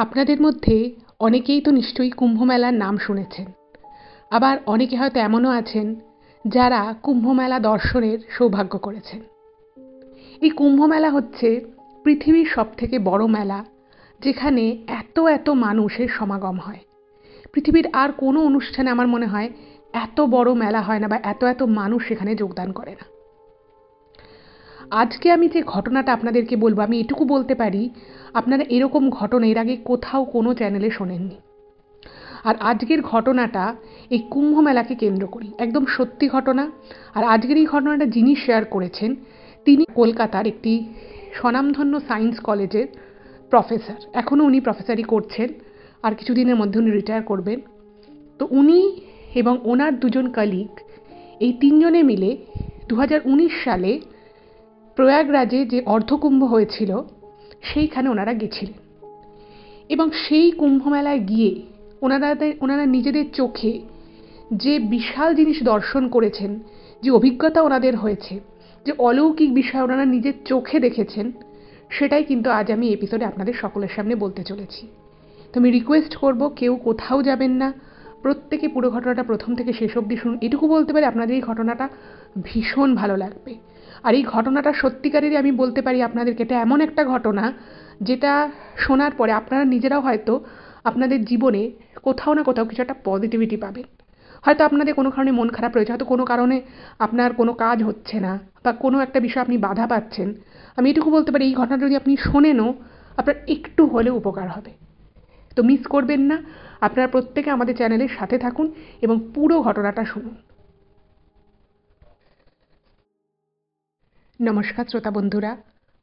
আপনাদের মধ্যে অনেকেই তো নিশ্চয়ই কুম্ভ মেলার নাম শুনেছেন। আবার অনেকে হয়তো এমনও আছেন যারা কুম্ভ মেলা দর্শনের সৌভাগ্য করেছেন। এই কুম্ভ মেলা হচ্ছে পৃথিবীর সবথেকে বড় মেলা, যেখানে এত এত মানুষের সমাগম হয়। পৃথিবীর আর কোনো অনুষ্ঠানে আমার মনে হয় এত বড় মেলা হয় না, বা এত এত মানুষ সেখানে যোগদান করে না। আজকে আমি যে ঘটনাটা আপনাদেরকে বলবো, আমি এটুকু বলতে পারি, আপনারা এরকম ঘটনা এর আগে কোথাও কোনো চ্যানেলে শোনেননি। আর আজকের ঘটনাটা এই কুম্ভ মেলাকে কেন্দ্র করি, একদম সত্যি ঘটনা। আর আজকের এই ঘটনাটা যিনি শেয়ার করেছেন তিনি কলকাতার একটি স্বনামধন্য সায়েন্স কলেজের প্রফেসর। এখনও উনি প্রফেসরই করছেন, আর কিছুদিনের মধ্যে উনি রিটায়ার করবেন। তো উনি এবং ওনার দুজন কলিগ, এই তিনজনে মিলে 2019 সালে প্রয়াগরাজে যে অর্ধকুম্ভ হয়েছিল সেইখানে ওনারা গেছিলেন। এবং সেই কুম্ভ মেলায় গিয়ে ওনারা নিজেদের চোখে যে বিশাল জিনিস দর্শন করেছেন, যে অভিজ্ঞতা ওনাদের হয়েছে, যে অলৌকিক বিষয় ওনারা নিজের চোখে দেখেছেন, সেটাই কিন্তু আজ আমি এপিসোডে আপনাদের সকলের সামনে বলতে চলেছি। তো আমি রিকোয়েস্ট করব, কেউ কোথাও যাবেন না, প্রত্যেকে পুরো ঘটনাটা প্রথম থেকে শেষ অবধি শুনুন। এটুকু বলতে পারি, আপনাদের এই ঘটনাটা ভীষণ ভালো লাগবে। আর এই ঘটনাটা সত্যিকারেরই আমি বলতে পারি আপনাদেরকে, এটা এমন একটা ঘটনা যেটা শোনার পরে আপনারা নিজেরাও হয়তো আপনাদের জীবনে কোথাও না কোথাও কিছু একটা পজিটিভিটি পাবেন। হয়তো আপনাদের কোনো কারণে মন খারাপ রয়েছে, হয়তো কোনো কারণে আপনার কোনো কাজ হচ্ছে না, বা কোনো একটা বিষয় আপনি বাধা পাচ্ছেন। আমি এটুকু বলতে পারি, এই ঘটনাটা যদি আপনি শোনেনও, আপনার একটু হলেও উপকার হবে। তো মিস করবেন না, আপনারা প্রত্যেকে আমাদের চ্যানেলের সাথে থাকুন এবং পুরো ঘটনাটা শুনুন। নমস্কার শ্রোতা বন্ধুরা,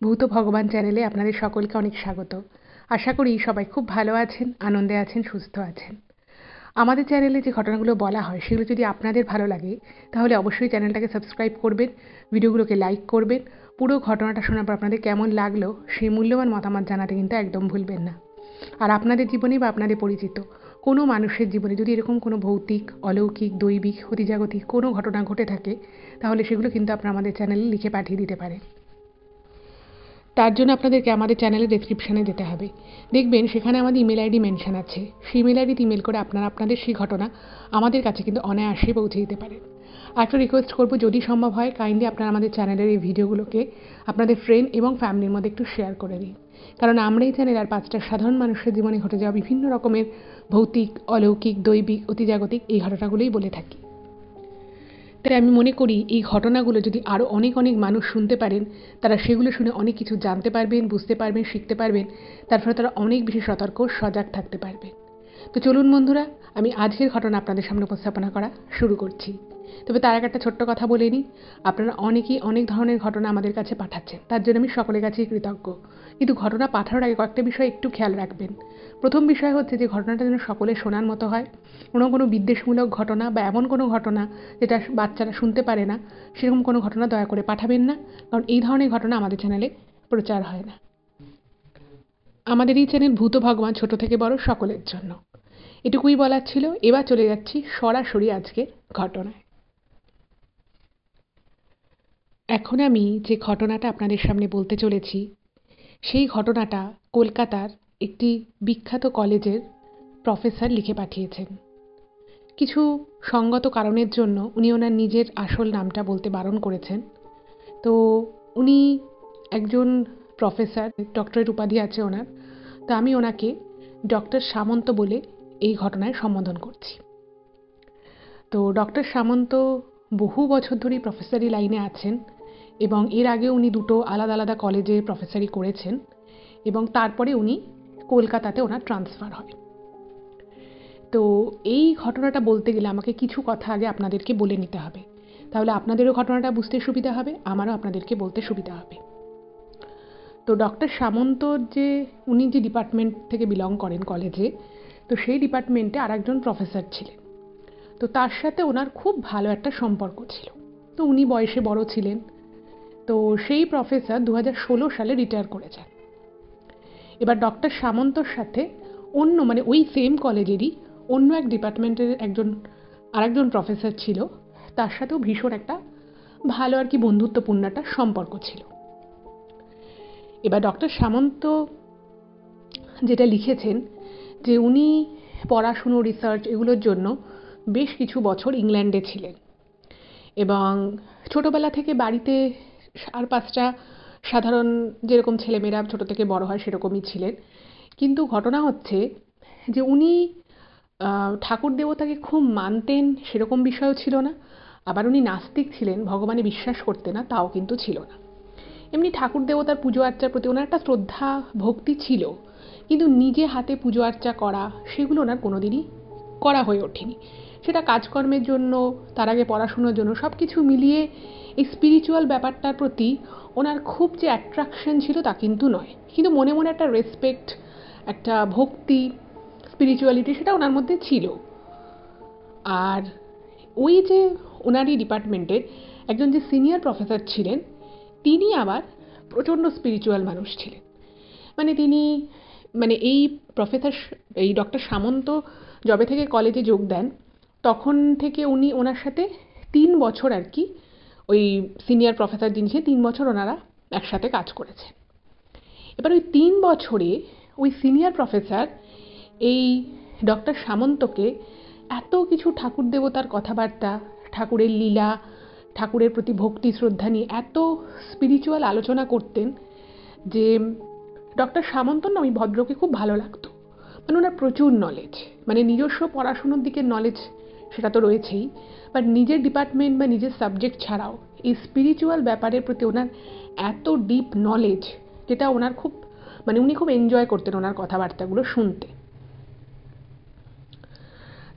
ভূত ভগবান চ্যানেলে আপনাদের সকলকে অনেক স্বাগত। আশা করি সবাই খুব ভালো আছেন, আনন্দে আছেন, সুস্থ আছেন। আমাদের চ্যানেলে যে ঘটনাগুলো বলা হয় সেগুলো যদি আপনাদের ভালো লাগে, তাহলে অবশ্যই চ্যানেলটাকে সাবস্ক্রাইব করবেন, ভিডিওগুলোকে লাইক করবেন। পুরো ঘটনাটা শোনার পর আপনাদের কেমন লাগলো সেই মূল্যবান মতামত জানাতে কিন্তু একদম ভুলবেন না। আর আপনাদের জীবনে বা আপনাদের পরিচিত কোনো মানুষের জীবনে যদি এরকম কোনো ভৌতিক, অলৌকিক, দৈবিক, অতিজাগতিক কোনো ঘটনা ঘটে থাকে, তাহলে সেগুলো কিন্তু আপনারা আমাদের চ্যানেলে লিখে পাঠিয়ে দিতে পারেন। তার জন্য আপনাদেরকে আমাদের চ্যানেলের ডেসক্রিপশানে যেতে হবে। দেখবেন সেখানে আমাদের ইমেল আইডি মেনশন আছে। সেই ইমেল আইডিতে ইমেল করে আপনারা আপনাদের সেই ঘটনা আমাদের কাছে কিন্তু অনায়াসে পৌঁছে দিতে পারেন। আর একটা রিকোয়েস্ট করবো, যদি সম্ভব হয় কাইন্ডলি আপনারা আমাদের চ্যানেলের এই ভিডিওগুলোকে আপনাদের ফ্রেন্ড এবং ফ্যামিলির মধ্যে একটু শেয়ার করে দিন। কারণ আমরা এই চ্যানেল আর 5টা সাধারণ মানুষের জীবনে ঘটে যাওয়া বিভিন্ন রকমের ভৌতিক, অলৌকিক, দৈবিক, অতিজাগতিক এই ঘটনাগুলোই বলে থাকি। তাই আমি মনে করি এই ঘটনাগুলো যদি আরও অনেক অনেক মানুষ শুনতে পারেন, তারা সেগুলো শুনে অনেক কিছু জানতে পারবেন, বুঝতে পারবেন, শিখতে পারবেন। তার ফলে তারা অনেক বেশি সতর্ক, সজাগ থাকতে পারবেন। তো চলুন বন্ধুরা, আমি আজকের ঘটনা আপনাদের সামনে উপস্থাপনা করা শুরু করছি। তবে তার আগে একটা ছোট্ট কথা বলে নিই। আপনারা অনেকেই অনেক ধরনের ঘটনা আমাদের কাছে পাঠাচ্ছেন, তার জন্য আমি সকলের কাছেই কৃতজ্ঞ। কিন্তু ঘটনা পাঠানোর আগে কয়েকটা বিষয় একটু খেয়াল রাখবেন। প্রথম বিষয় হচ্ছে যে ঘটনাটা যেন সকলের শোনার মতো হয়। কোনো বিদ্বেষমূলক ঘটনা বা এমন কোনো ঘটনা যেটা বাচ্চারা শুনতে পারে না, সেরকম কোনো ঘটনা দয়া করে পাঠাবেন না, কারণ এই ধরনের ঘটনা আমাদের চ্যানেলে প্রচার হয় না। আমাদের এই চ্যানেল ভূত ভগবান ছোট থেকে বড় সকলের জন্য। এটুকুই বলার ছিল। এবার চলে যাচ্ছি সরাসরি আজকের ঘটনায়। এখন আমি যে ঘটনাটা আপনাদের সামনে বলতে চলেছি, সেই ঘটনাটা কলকাতার একটি বিখ্যাত কলেজের প্রফেসর লিখে পাঠিয়েছেন। কিছু সঙ্গত কারণের জন্য উনি ওনার নিজের আসল নামটা বলতে বারণ করেছেন। তো উনি একজন প্রফেসর, ডক্টরেট উপাধি আছে ওনার। তো আমি ওনাকে ডক্টর সামন্ত বলে এই ঘটনায় সম্বোধন করছি। তো ডক্টর সামন্ত বহু বছর ধরেই প্রফেসরি লাইনে আছেন, এবং এর আগে উনি দুটো আলাদা আলাদা কলেজে প্রফেসরি করেছেন, এবং তারপরে উনি কলকাতাতে ওনার ট্রান্সফার হয়। তো এই ঘটনাটা বলতে গেলে আমাকে কিছু কথা আগে আপনাদেরকে বলে নিতে হবে, তাহলে আপনাদেরও ঘটনাটা বুঝতে সুবিধা হবে, আমারও আপনাদেরকে বলতে সুবিধা হবে। তো ডক্টর সামন্তর উনি যে ডিপার্টমেন্ট থেকে বিলং করেন কলেজে, তো সেই ডিপার্টমেন্টে আরেকজন প্রফেসর ছিলেন। তো তার সাথে ওনার খুব ভালো একটা সম্পর্ক ছিল। তো উনি বয়সে বড় ছিলেন। তো সেই প্রফেসর 2016 সালে রিটায়ার করে যান। এবার ডক্টর সামন্তর সাথে ওই সেম কলেজেরই অন্য এক ডিপার্টমেন্টের আরেকজন প্রফেসর ছিল, তার সাথেও ভীষণ একটা ভালো বন্ধুত্বপূর্ণ একটা সম্পর্ক ছিল। এবার ডক্টর সামন্ত যেটা লিখেছেন যে উনি পড়াশুনো, রিসার্চ এগুলোর জন্য বেশ কিছু বছর ইংল্যান্ডে ছিলেন এবং ছোটবেলা থেকে বাড়িতে 4-5টা সাধারণ যেরকম ছেলেমেয়েরা ছোট থেকে বড় হয় সেরকমই ছিলেন। কিন্তু ঘটনা হচ্ছে যে উনি ঠাকুর দেবতাকে খুব মানতেন সেরকম বিষয়ও ছিল না, আবার উনি নাস্তিক ছিলেন, ভগবানে বিশ্বাস করতেন না তাও কিন্তু ছিল না। এমনি ঠাকুর দেবতার পুজো আর্চার প্রতি ওনার একটা শ্রদ্ধা ভক্তি ছিল, কিন্তু নিজে হাতে পুজো আর্চা করা সেগুলো ওনার কোনোদিনই করা হয়ে ওঠেনি। সেটা কাজকর্মের জন্য, তার আগে পড়াশুনোর জন্য, সব কিছু মিলিয়ে এই স্পিরিচুয়াল ব্যাপারটার প্রতি ওনার খুব যে অ্যাট্রাকশন ছিল তা কিন্তু নয়, কিন্তু মনে মনে একটা রেসপেক্ট, একটা ভক্তি, স্পিরিচুয়ালিটি সেটা ওনার মধ্যে ছিল। আর ওই যে ওনারই ডিপার্টমেন্টের একজন যে সিনিয়র প্রফেসর ছিলেন তিনি আবার প্রচণ্ড স্পিরিচুয়াল মানুষ ছিলেন। মানে তিনি এই প্রফেসর, এই ডক্টর সামন্ত যবে থেকে কলেজে যোগ দেন তখন থেকে উনি ওনার সাথে 3 বছর আর কি, ওই সিনিয়র প্রফেসর যিনি ছিলেন 3 বছর ওনারা একসাথে কাজ করেছেন। এবার ওই 3 বছরে ওই সিনিয়র প্রফেসর এই ডক্টর সামন্তকে এত কিছু ঠাকুর দেবতার কথাবার্তা, ঠাকুরের লীলা, ঠাকুরের প্রতি ভক্তি শ্রদ্ধা নিয়ে এত স্পিরিচুয়াল আলোচনা করতেন যে ডক্টর সামন্ত না ওই ভদ্রকে খুব ভালো লাগতো। মানে ওনার প্রচুর নলেজ, মানে নিজস্ব পড়াশুনোর দিকের নলেজ সেটা তো রয়েছেই, বাট নিজের ডিপার্টমেন্ট বা নিজের সাবজেক্ট ছাড়াও এই স্পিরিচুয়াল ব্যাপারের প্রতি ওনার এত ডিপ নলেজ, যেটা ওনার খুব উনি খুব এনজয় করতেন ওনার কথাবার্তাগুলো শুনতে।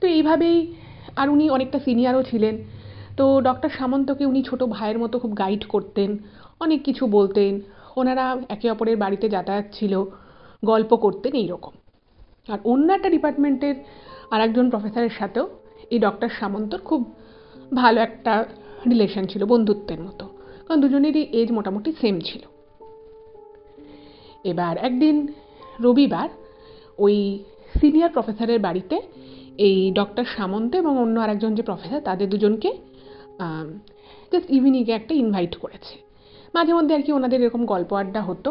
তো এইভাবেই, আর উনি অনেকটা সিনিয়রও ছিলেন, তো ডক্টর সামন্তকে উনি ছোট ভাইয়ের মতো খুব গাইড করতেন, অনেক কিছু বলতেন, ওনারা একে অপরের বাড়িতে যাতায়াত ছিল, গল্প করতেন এইরকম। আর অন্য একটা ডিপার্টমেন্টের আর একজন প্রফেসরের সাথেও এই ডক্টর সামন্তর খুব ভালো একটা রিলেশন ছিল, বন্ধুত্বের মতো, কারণ দুজনেরই এজ মোটামুটি সেম ছিল। এবার একদিন রবিবার ওই সিনিয়র প্রফেসরের বাড়িতে এই ডক্টর সামন্ত এবং অন্য আরেকজন যে প্রফেসর তাদের দুজনকে জাস্ট ইভিনিংয়ে একটা ইনভাইট করেছে। মাঝে মধ্যে আর কি ওনাদের এরকম গল্প আড্ডা হতো,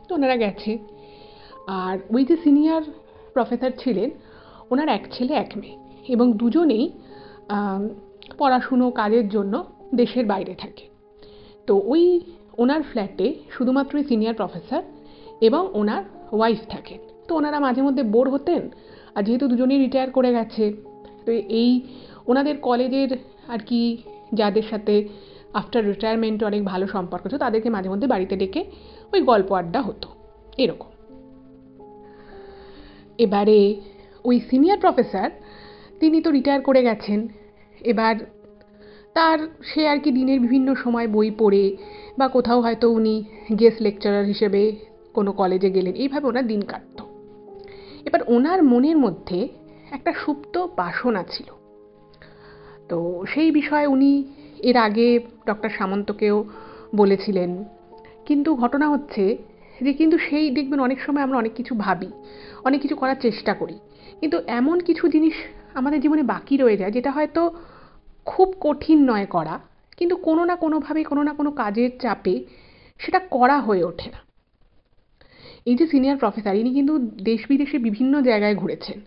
তো ওনারা গেছে। আর ওই যে সিনিয়র প্রফেসর ছিলেন ওনার এক ছেলে এক মেয়ে, এবং দুজনেই পড়াশুনো কাজের জন্য দেশের বাইরে থাকে। তো ওই ওনার ফ্ল্যাটে শুধুমাত্র সিনিয়র প্রফেসর এবং ওনার ওয়াইফ থাকেন। তো ওনারা মাঝে মধ্যে বোর হতেন, আর যেহেতু দুজনেই রিটায়ার করে গেছে, তো এই ওনাদের কলেজের আর কি যাদের সাথে আফটার রিটায়ারমেন্টে অনেক ভালো সম্পর্ক ছিল তাদেরকে মাঝে মধ্যে বাড়িতে ডেকে ওই গল্প আড্ডা হতো এরকম। এবারে ওই সিনিয়র প্রফেসর তিনি তো রিটায়ার করে গেছেন, এবার তার সে আর কি দিনের বিভিন্ন সময় বই পড়ে বা কোথাও হয়তো উনি গেস্ট লেকচারার হিসেবে কোনো কলেজে গেলেন, এইভাবে ওনার দিন কাটতো। এবার ওনার মনের মধ্যে একটা সুপ্ত বাসনা ছিল, তো সেই বিষয়ে উনি এর আগে ডক্টর সামন্তকেও বলেছিলেন। কিন্তু ঘটনা হচ্ছে যে কিন্তু সেই দেখবেন অনেক সময় আমরা অনেক কিছু ভাবি, অনেক কিছু করার চেষ্টা করি, কিন্তু এমন কিছু জিনিস আমাদের জীবনে বাকি রয়ে যায় যেটা হয়তো খুব কঠিন নয় করা, কিন্তু কোনো না কোনোভাবে কোনো না কোনো কাজের চাপে সেটা করা হয়ে ওঠে না। এই যে সিনিয়র প্রফেসর ইনি কিন্তু দেশ বিদেশে বিভিন্ন জায়গায় ঘুরেছেন,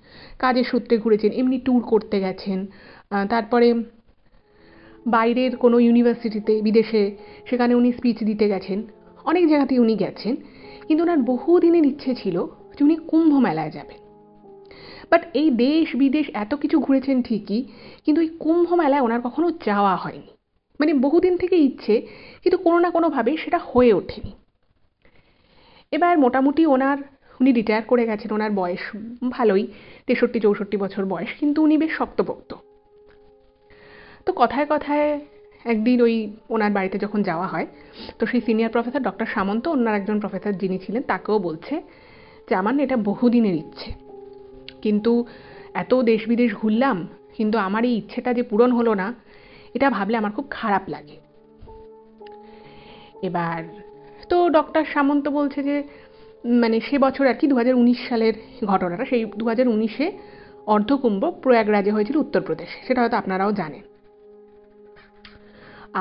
কাজের সূত্রে ঘুরেছেন, এমনি ট্যুর করতে গেছেন, তারপরে বাইরের কোনো ইউনিভার্সিটিতে বিদেশে সেখানে উনি স্পিচ দিতে গেছেন, অনেক জায়গাতেই উনি গেছেন। কিন্তু ওনার বহুদিনের ইচ্ছে ছিল যে উনি কুম্ভ মেলায় যাবেন। বাট এই দেশ বিদেশ এত কিছু ঘুরেছেন ঠিকই, কিন্তু এই কুম্ভ মেলায় ওনার কখনো যাওয়া হয়নি। বহুদিন থেকে ইচ্ছে, কিন্তু কোনো না কোনোভাবে সেটা হয়ে ওঠেনি। এবার মোটামুটি উনি রিটায়ার করে গেছেন, ওনার বয়স ভালোই, 63-64 বছর বয়স, কিন্তু উনি বেশ শক্তপোক্ত। তো কথায় কথায় একদিন ওই ওনার বাড়িতে যখন যাওয়া হয়, তো সেই সিনিয়র প্রফেসর ডক্টর সামন্ত অন্য একজন প্রফেসর যিনি ছিলেন তাকেও বলছে যে আমার না এটা বহুদিনের ইচ্ছে, কিন্তু এত দেশ বিদেশ ঘুরলাম, কিন্তু আমার এই ইচ্ছেটা যে পূরণ হলো না, এটা ভাবলে আমার খুব খারাপ লাগে। এবার তো ডক্টর সামন্ত বলছে যে সে বছর আর কি 2019 সালের ঘটনাটা, সেই 2019-এ অর্ধকুম্ভ প্রয়াগরাজে হয়েছিল উত্তরপ্রদেশে, সেটা হয়তো আপনারাও জানেন।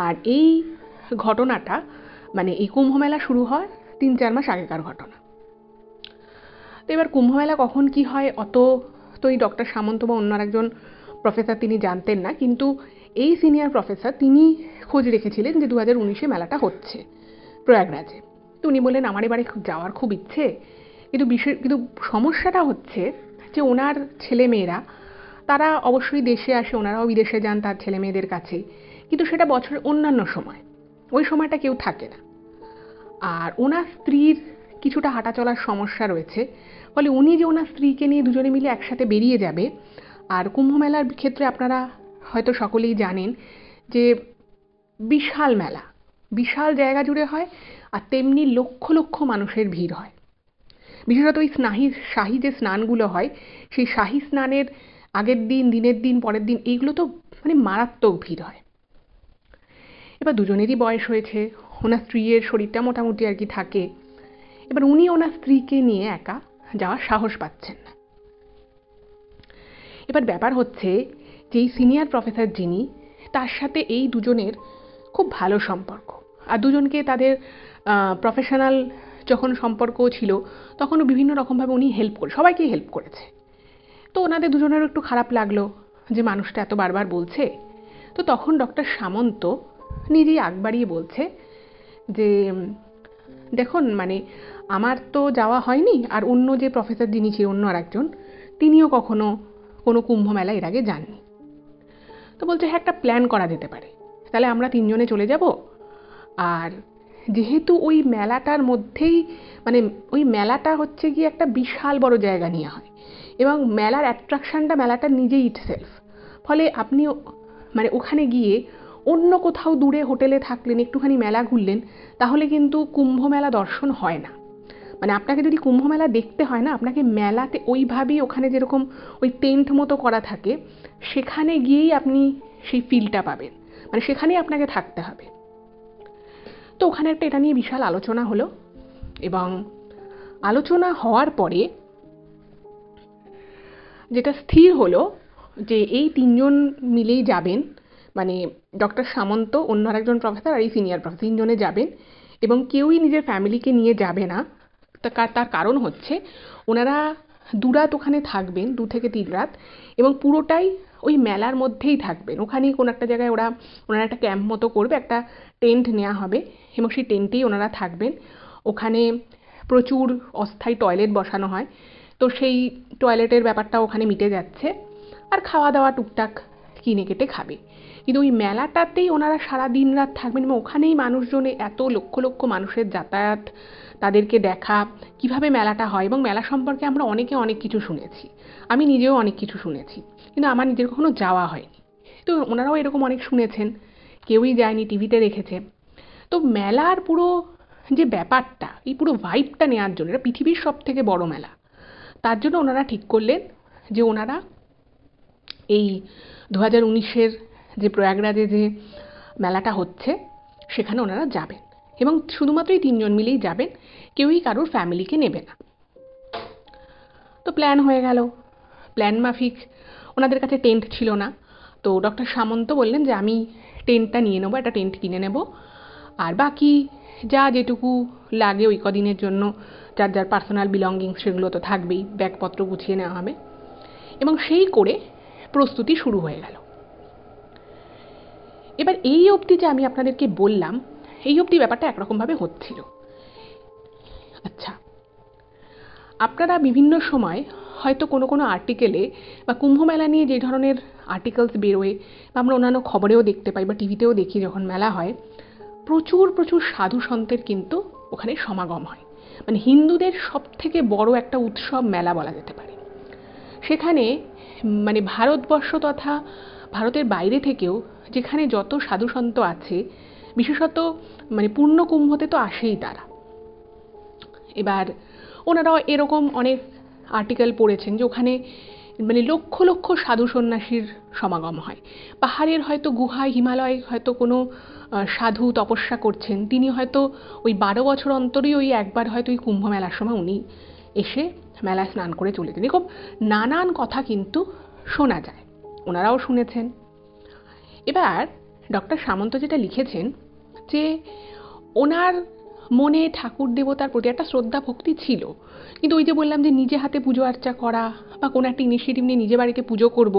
আর এই ঘটনাটা এই কুম্ভ মেলা শুরু হয় 3-4 মাস আগেকার ঘটনা। তো এবার কুম্ভমেলা কখন কি হয় অত তো এই ডক্টর সামন্ত বা অন্য একজন প্রফেসর তিনি জানতেন না, কিন্তু এই সিনিয়র প্রফেসর তিনি খোঁজ রেখেছিলেন যে 2019-এ মেলাটা হচ্ছে প্রয়াগরাজে। তো উনি বললেন আমার এবারে যাওয়ার খুব ইচ্ছে, কিন্তু সমস্যাটা হচ্ছে যে ওনার ছেলেমেয়েরা তারা অবশ্যই দেশে আসে, ওনারাও বিদেশে যান তার ছেলে মেয়েদের কাছে, কিন্তু সেটা বছরের অন্যান্য সময়, ওই সময়টা কেউ থাকে না। আর ওনার স্ত্রীর কিছুটা হাঁটা চলার সমস্যা রয়েছে, ফলে উনি যে ওনার স্ত্রীকে নিয়ে দুজনে মিলে একসাথে বেরিয়ে যাবে। আর কুম্ভমেলার ক্ষেত্রে আপনারা হয়তো সকলেই জানেন যে বিশাল মেলা, বিশাল জায়গা জুড়ে হয়, আর তেমনি লক্ষ লক্ষ মানুষের ভিড় হয়। বিশেষত ওই শাহী যে স্নানগুলো হয়, সেই শাহী স্নানের আগের দিন, দিনের দিন, পরের দিন, এইগুলো তো মানে মারাত্মক ভিড় হয়। এবার দুজনেরই বয়স হয়েছে, ওনার স্ত্রীর শরীরটা মোটামুটি আর কি থাকে, এবার উনি ওনার স্ত্রীকে নিয়ে একা যাওয়ার সাহস পাচ্ছেন না। এবার ব্যাপার হচ্ছে যে এই সিনিয়র প্রফেসর যিনি, তার সাথে এই দুজনের খুব ভালো সম্পর্ক, আর দুজনকে তাদের প্রফেশনাল যখন সম্পর্ক ছিল তখনও বিভিন্ন রকমভাবে উনি সবাইকেই হেল্প করেছে। তো ওনাদের দুজনেরও একটু খারাপ লাগলো যে মানুষটা এত বারবার বলছে। তো তখন ডক্টর সামন্ত নিজেই আগ বাড়িয়ে বলছে যে দেখুন, মানে আমার তো যাওয়া হয়নি, আর অন্য যে প্রফেসর যিনি ছিল, অন্য আর একজন, তিনিও কখনো কোনো কুম্ভ মেলা এর আগে যাননি। তো বলছে হ্যাঁ, একটা প্ল্যান করা যেতে পারে, তাহলে আমরা তিনজনে চলে যাব। আর যেহেতু ওই মেলাটার মধ্যেই, মানে ওই মেলাটা হচ্ছে গিয়ে একটা বিশাল বড় জায়গা নিয়ে হয়, এবং মেলার অ্যাট্রাকশনটা মেলাটা নিজেই ইটসেলফ, ফলে আপনি মানে ওখানে গিয়ে অন্য কোথাও দূরে হোটেলে থাকলেন, একটুখানি মেলা ঘুরলেন, তাহলে কিন্তু কুম্ভ মেলা দর্শন হয় না। মানে আপনাকে যদি কুম্ভ মেলা দেখতে হয় না, আপনাকে মেলাতে ওইভাবেই, ওখানে যেরকম ওই টেন্ট মতো করা থাকে, সেখানে গিয়েই আপনি সেই ফিলটা পাবেন, মানে সেখানেই আপনাকে থাকতে হবে। তো ওখানে একটা এটা নিয়ে বিশাল আলোচনা হলো, এবং আলোচনা হওয়ার পরে যেটা স্থির হলো যে এই তিনজন মিলেই যাবেন, মানে ডক্টর সামন্ত, অন্য আরেকজন প্রফেসর আর এই সিনিয়র প্রফেসর, তিনজনে যাবেন, এবং কেউই নিজের ফ্যামিলিকে নিয়ে যাবে না। তার কারণ হচ্ছে ওনারা 2 রাত ওখানে থাকবেন, 2 থেকে 3 রাত, এবং পুরোটাই ওই মেলার মধ্যেই থাকবেন। ওখানেই কোনো একটা জায়গায় ওনারা একটা ক্যাম্প মতো করবে, একটা টেন্ট নেওয়া হবে, এবং সেই টেন্টেই ওনারা থাকবেন। ওখানে প্রচুর অস্থায়ী টয়লেট বসানো হয়, তো সেই টয়লেটের ব্যাপারটা ওখানে মিটে যাচ্ছে, আর খাওয়া দাওয়া টুকটাক কিনে কেটে খাবে। কিন্তু ওই মেলাটাতেই ওনারা সারা দিন রাত থাকবেন, এবং ওখানেই মানুষজনে এত লক্ষ লক্ষ মানুষের যাতায়াত, তাদেরকে দেখা, কিভাবে মেলাটা হয়, এবং মেলা সম্পর্কে আমরা অনেকে অনেক কিছু শুনেছি, আমি নিজেও অনেক কিছু শুনেছি, কিন্তু আমার নিজের কখনো যাওয়া হয়নি। তো ওনারাও এরকম অনেক শুনেছেন, কেউই যায়নি, টিভিতে দেখেছে। তো মেলার পুরো যে ব্যাপারটা, এই পুরো ভাইবটা নেওয়ার জন্য, এটা পৃথিবীর সব থেকে বড় মেলা, তার জন্য ওনারা ঠিক করলেন যে ওনারা এই 2019-এর যে প্রয়াগরাজে যে মেলাটা হচ্ছে সেখানে ওনারা যাবেন, এবং শুধুমাত্র এই তিনজন মিলেই যাবেন, কেউই কারোর ফ্যামিলিকে নেবে না। তো প্ল্যান হয়ে গেল। প্ল্যান মাফিক ওনাদের কাছে টেন্ট ছিল না, তো ডক্টর সামন্ত বললেন যে আমি টেন্টটা নিয়ে নেবো, একটা টেন্ট কিনে নেব, আর বাকি যা যেটুকু লাগে ওই কদিনের জন্য যার যার পার্সোনাল বিলঙ্গিংস সেগুলো তো থাকবেই, ব্যাগপত্র গুছিয়ে নেওয়া হবে। এবং সেই করে প্রস্তুতি শুরু হয়ে গেল। এবার এই অবধি যে আমি আপনাদেরকে বললাম, এই অবধি ব্যাপারটা একরকমভাবে হচ্ছিল। আচ্ছা, আপনারা বিভিন্ন সময় হয়তো কোনো কোনো আর্টিকেলে বা কুম্ভ মেলা নিয়ে যে ধরনের আর্টিকেলস বেরোয়, বা আমরা অন্যান্য খবরেও দেখতে পাই বা টিভিতেও দেখি, যখন মেলা হয় প্রচুর প্রচুর সাধু সন্তের কিন্তু ওখানে সমাগম হয়। মানে হিন্দুদের সব থেকে বড় একটা উৎসব মেলা বলা যেতে পারে। সেখানে মানে ভারতবর্ষ তথা ভারতের বাইরে থেকেও যেখানে যত সাধু সন্ত আছে, বিশেষত মানে পূর্ণ কুম্ভতে তো আসেই তারা। এবার ওনারাও এরকম অনেক আর্টিকেল পড়েছেন যে ওখানে মানে লক্ষ লক্ষ সাধু সন্ন্যাসীর সমাগম হয়। পাহাড়ের হয়তো গুহায়, হিমালয়ে হয়তো কোনো সাধু তপস্যা করছেন, তিনি হয়তো ওই 12 বছর অন্তরই ওই একবার হয়তো ওই কুম্ভ মেলার সময় উনি এসে মেলায় স্নান করে চলে যান। এরকম নানান কথা কিন্তু শোনা যায়, ওনারাও শুনেছেন। এবার ডক্টর সামন্ত যেটা লিখেছেন যে ওনার মনে ঠাকুর দেবতার প্রতি একটা শ্রদ্ধা ভক্তি ছিল, কিন্তু ওই যে বললাম যে নিজে হাতে পুজো আর্চা করা বা কোনো একটা ইনিশিয়েটিভ নিয়ে নিজে বাড়িতে পুজো করব,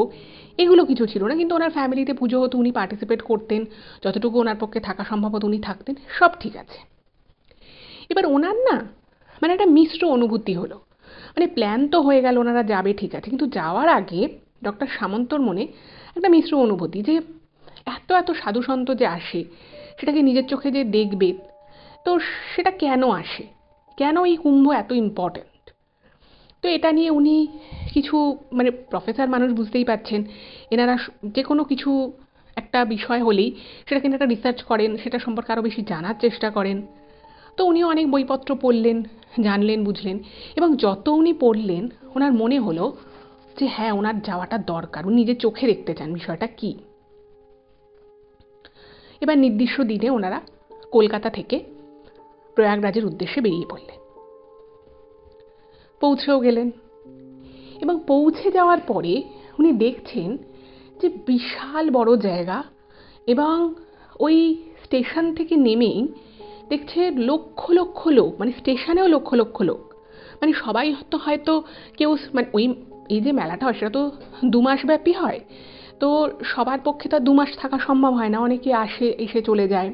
এগুলো কিছু ছিল না। কিন্তু ওনার ফ্যামিলিতে পুজো হতো, উনি পার্টিসিপেট করতেন, যতটুকু ওনার পক্ষে থাকা সম্ভব হতো উনি থাকতেন, সব ঠিক আছে। এবার ওনার না মানে একটা মিশ্র অনুভূতি হলো। মানে প্ল্যান তো হয়ে গেল ওনারা যাবে, ঠিক আছে, কিন্তু যাওয়ার আগে ডক্টর সামন্তর মনে একটা মিশ্র অনুভূতি যে এত এত সাধু সন্ত যে আসে, সেটাকে নিজের চোখে যে দেখবে, তো সেটা কেন আসে, কেন এই কুম্ভ এত ইম্পর্ট্যান্ট। তো এটা নিয়ে উনি কিছু মানে প্রফেসর মানুষ বুঝতেই পারছেন, এনারা যে কোনো কিছু একটা বিষয় হলেই সেটা কিন্তু একটা রিসার্চ করেন, সেটা সম্পর্কে আরও বেশি জানার চেষ্টা করেন। তো উনিও অনেক বইপত্র পড়লেন, জানলেন, বুঝলেন, এবং যত উনি পড়লেন ওনার মনে হলো যে হ্যাঁ, ওনার যাওয়াটা দরকার, উনি নিজের চোখে দেখতে চান বিষয়টা কী। এবার নির্দিষ্ট দিনে ওনারা কলকাতা থেকে প্রয়াগরাজের উদ্দেশ্যে বেরিয়ে পড়লেন। পৌঁছেও গেলেন, এবং পৌঁছে যাওয়ার পরে উনি দেখছেন যে বিশাল বড় জায়গা, এবং ওই স্টেশন থেকে নেমেই দেখছে লক্ষ লক্ষ লোক, মানে স্টেশনেও লক্ষ লক্ষ লোক, মানে সবাই হয়তো কেউ মানে ওই এই যে মেলাটা হয় সেটা তো 2 মাস ব্যাপী হয়, তো সবার পক্ষে তো 2 মাস থাকা সম্ভব হয় না, অনেকে আসে এসে চলে যায়।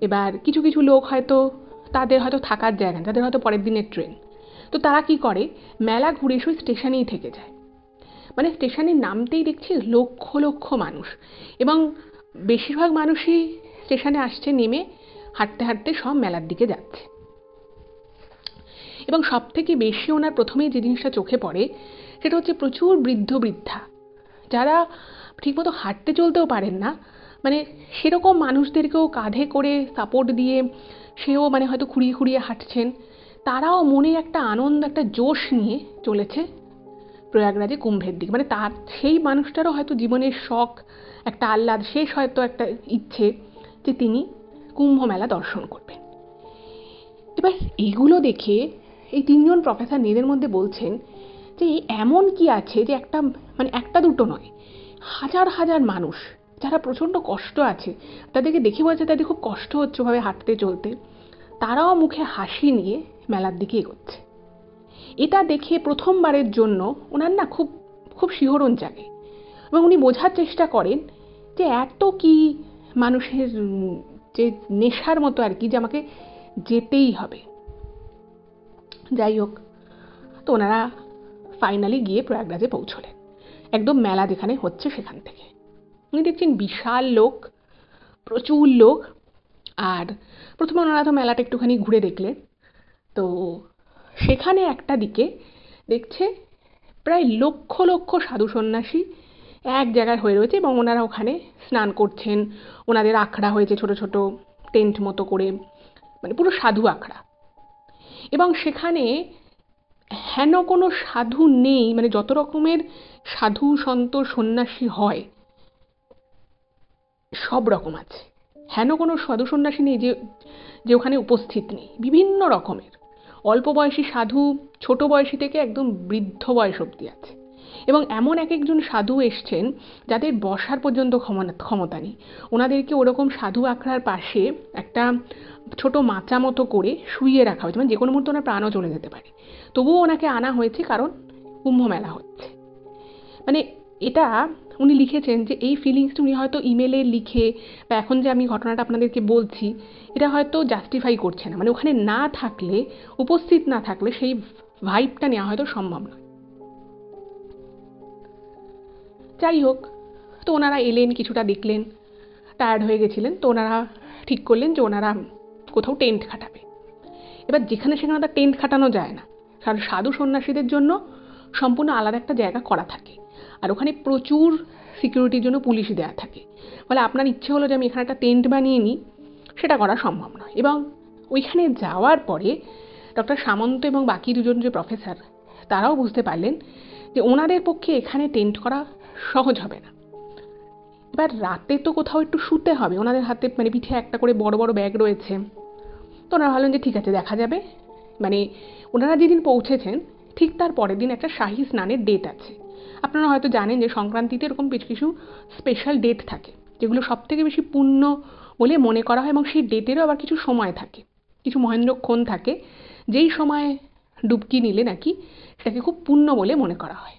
এবার কিছু কিছু লোক হয়তো তাদের হয়তো থাকার জায়গা, তাদের হয়তো পরের দিনের ট্রেন, তো তারা কি করে মেলা ঘুরে এসে স্টেশনেই থেকে যায়। মানে স্টেশনে নামতেই দেখছি লক্ষ লক্ষ মানুষ, এবং বেশিরভাগ মানুষই স্টেশনে আসছে, নেমে হাঁটতে হাঁটতে সব মেলার দিকে যাচ্ছে। এবং সব থেকে বেশি ওনার প্রথমেই যে জিনিসটা চোখে পড়ে সেটা হচ্ছে প্রচুর বৃদ্ধ বৃদ্ধা, যারা ঠিকমতো হাঁটতে চলতেও পারেন না, মানে সেরকম মানুষদেরকেও কাঁধে করে সাপোর্ট দিয়ে সেও মানে হয়তো খুঁড়িয়ে খুঁড়িয়ে হাঁটছেন। তারাও মনে একটা আনন্দ, একটা জোশ নিয়ে চলেছে প্রয়াগরাজে কুম্ভের দিকে। মানে তার সেই মানুষটারও হয়তো জীবনের শখ, একটা আহ্লাদ, শেষ হয়তো একটা ইচ্ছে যে তিনি কুম্ভ মেলা দর্শন করবেন। এবার এইগুলো দেখে এই 3জন প্রফেসর নিজেদের মধ্যে বলছেন যে এমন কি আছে যে একটা মানে একটা দুটো নয়, হাজার হাজার মানুষ যারা প্রচণ্ড কষ্ট আছে, তাদেরকে দেখে বলছে তাদের খুব কষ্ট হচ্ছে ওভাবে হাঁটতে চলতে, তারাও মুখে হাসি নিয়ে মেলার দিকে এগোচ্ছে। এটা দেখে প্রথমবারের জন্য ওনার না খুব খুব শিহরণ জাগে, এবং উনি বোঝার চেষ্টা করেন যে এত কি মানুষের যে নেশার মতো আর কি, যে আমাকে যেতেই হবে। যাই হোক, তো ওনারা ফাইনালি গিয়ে প্রয়াগরাজে পৌঁছলেন, একদম মেলা যেখানে হচ্ছে সেখান থেকে। উনি দেখছেন বিশাল লোক, প্রচুর লোক। আর প্রথমে ওনারা তো মেলাটা একটুখানি ঘুরে দেখলেন, তো সেখানে একটা দিকে দেখছে প্রায় লক্ষ লক্ষ সাধু সন্ন্যাসী এক জায়গায় হয়ে রয়েছে, এবং ওনারা ওখানে স্নান করছেন। ওনাদের আখড়া হয়েছে ছোট ছোট টেন্ট মতো করে, মানে পুরো সাধু আখড়া। এবং সেখানে হেন কোনো সাধু নেই, মানে যত রকমের সাধু সন্ত সন্ন্যাসী হয় সব রকম আছে, হেন কোনো সাধু সন্ন্যাসী নেই যে যে ওখানে উপস্থিত নেই। বিভিন্ন রকমের অল্প বয়সী সাধু, ছোট বয়সী থেকে একদম বৃদ্ধ বয়স অবধি আছে। এবং এমন এক একজন সাধু এসছেন যাদের বসার পর্যন্ত ক্ষমতা নেই, ওনাদেরকে ওরকম সাধু আখড়ার পাশে একটা ছোট মাচা মতো করে শুইয়ে রাখা হয়েছে, মানে যে কোনো মুহূর্তে ওনার প্রাণও চলে যেতে পারে, তবুও ওনাকে আনা হয়েছে কারণ কুম্ভ মেলা হচ্ছে। মানে এটা উনি লিখেছেন যে এই ফিলিংসটা উনি হয়তো ইমেলে লিখে বা এখন যে আমি ঘটনাটা আপনাদেরকে বলছি এটা হয়তো জাস্টিফাই করছে না, মানে ওখানে না থাকলে, উপস্থিত না থাকলে সেই ভাইবটা নেওয়া হয়তো সম্ভব নয়। যাই হোক, তো ওনারা এলেন, কিছুটা দেখলেন, টায়ার্ড হয়ে গেছিলেন, তো ওনারা ঠিক করলেন যে ওনারা কোথাও টেন্ট খাটাবে। এবার যেখানে সেখানে তার টেন্ট খাটানো যায় না, কারণ সাধু সন্ন্যাসীদের জন্য সম্পূর্ণ আলাদা একটা জায়গা করা থাকে, আর ওখানে প্রচুর সিকিউরিটির জন্য পুলিশ দেওয়া থাকে। ফলে আপনার ইচ্ছে হলো যে আমি এখানে একটা টেন্ট বানিয়ে নিই, সেটা করা সম্ভব নয়। এবং ওইখানে যাওয়ার পরে ডক্টর সামন্ত এবং বাকি দুজন যে প্রফেসর, তারাও বুঝতে পারলেন যে ওনাদের পক্ষে এখানে টেন্ট করা সহজ হবে না। এবার রাতে তো কোথাও একটু শুতে হবে, ওনাদের হাতে মানে পিঠে একটা করে বড় বড় ব্যাগ রয়েছে, তো ওনারা ভাবলেন যে ঠিক আছে, দেখা যাবে। মানে ওনারা যেদিন পৌঁছেছেন ঠিক তার পরের দিন একটা শাহী স্নানের ডেট আছে। আপনারা হয়তো জানেন যে সংক্রান্তিতে এরকম বেশ কিছু স্পেশাল ডেট থাকে যেগুলো সব থেকে বেশি পুণ্য বলে মনে করা হয়, এবং সেই ডেটেরও আবার কিছু সময় থাকে। কিছু মহেন্দ্রক্ষণ থাকে, যেই সময় ডুবকি নিলে নাকি সেটাকে খুব পুণ্য বলে মনে করা হয়।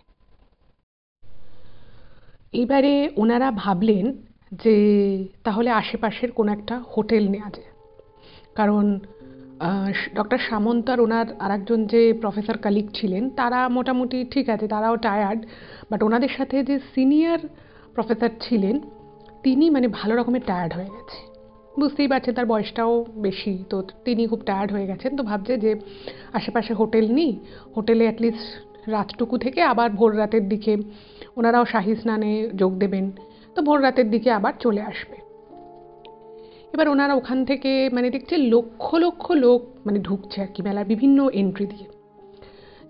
এইবারে ওনারা ভাবলেন যে তাহলে আশেপাশের কোনো একটা হোটেল নেওয়া যায়, কারণ ডক্টর সামন্ত আর ওনার আরেকজন যে প্রফেসর কালিগ ছিলেন তারা মোটামুটি ঠিক আছে, তারাও টায়ার্ড, বাট ওনাদের সাথে যে সিনিয়র প্রফেসর ছিলেন তিনি মানে ভালো রকমের টায়ার্ড হয়ে গেছে। বুঝতেই পারছেন তার বয়সটাও বেশি, তো তিনি খুব টায়ার্ড হয়ে গেছেন। তো ভাবছে যে আশেপাশে হোটেল নিই, হোটেলে অ্যাটলিস্ট রাতটুকু থেকে আবার ভোর রাতের দিকে ওনারাও শাহী স্নানে যোগ দেবেন, তো ভোর রাতের দিকে আবার চলে আসবে। এবার ওনারা ওখান থেকে মানে দেখছে লক্ষ লক্ষ লোক মানে ঢুকছে আর কি মেলার বিভিন্ন এন্ট্রি দিয়ে।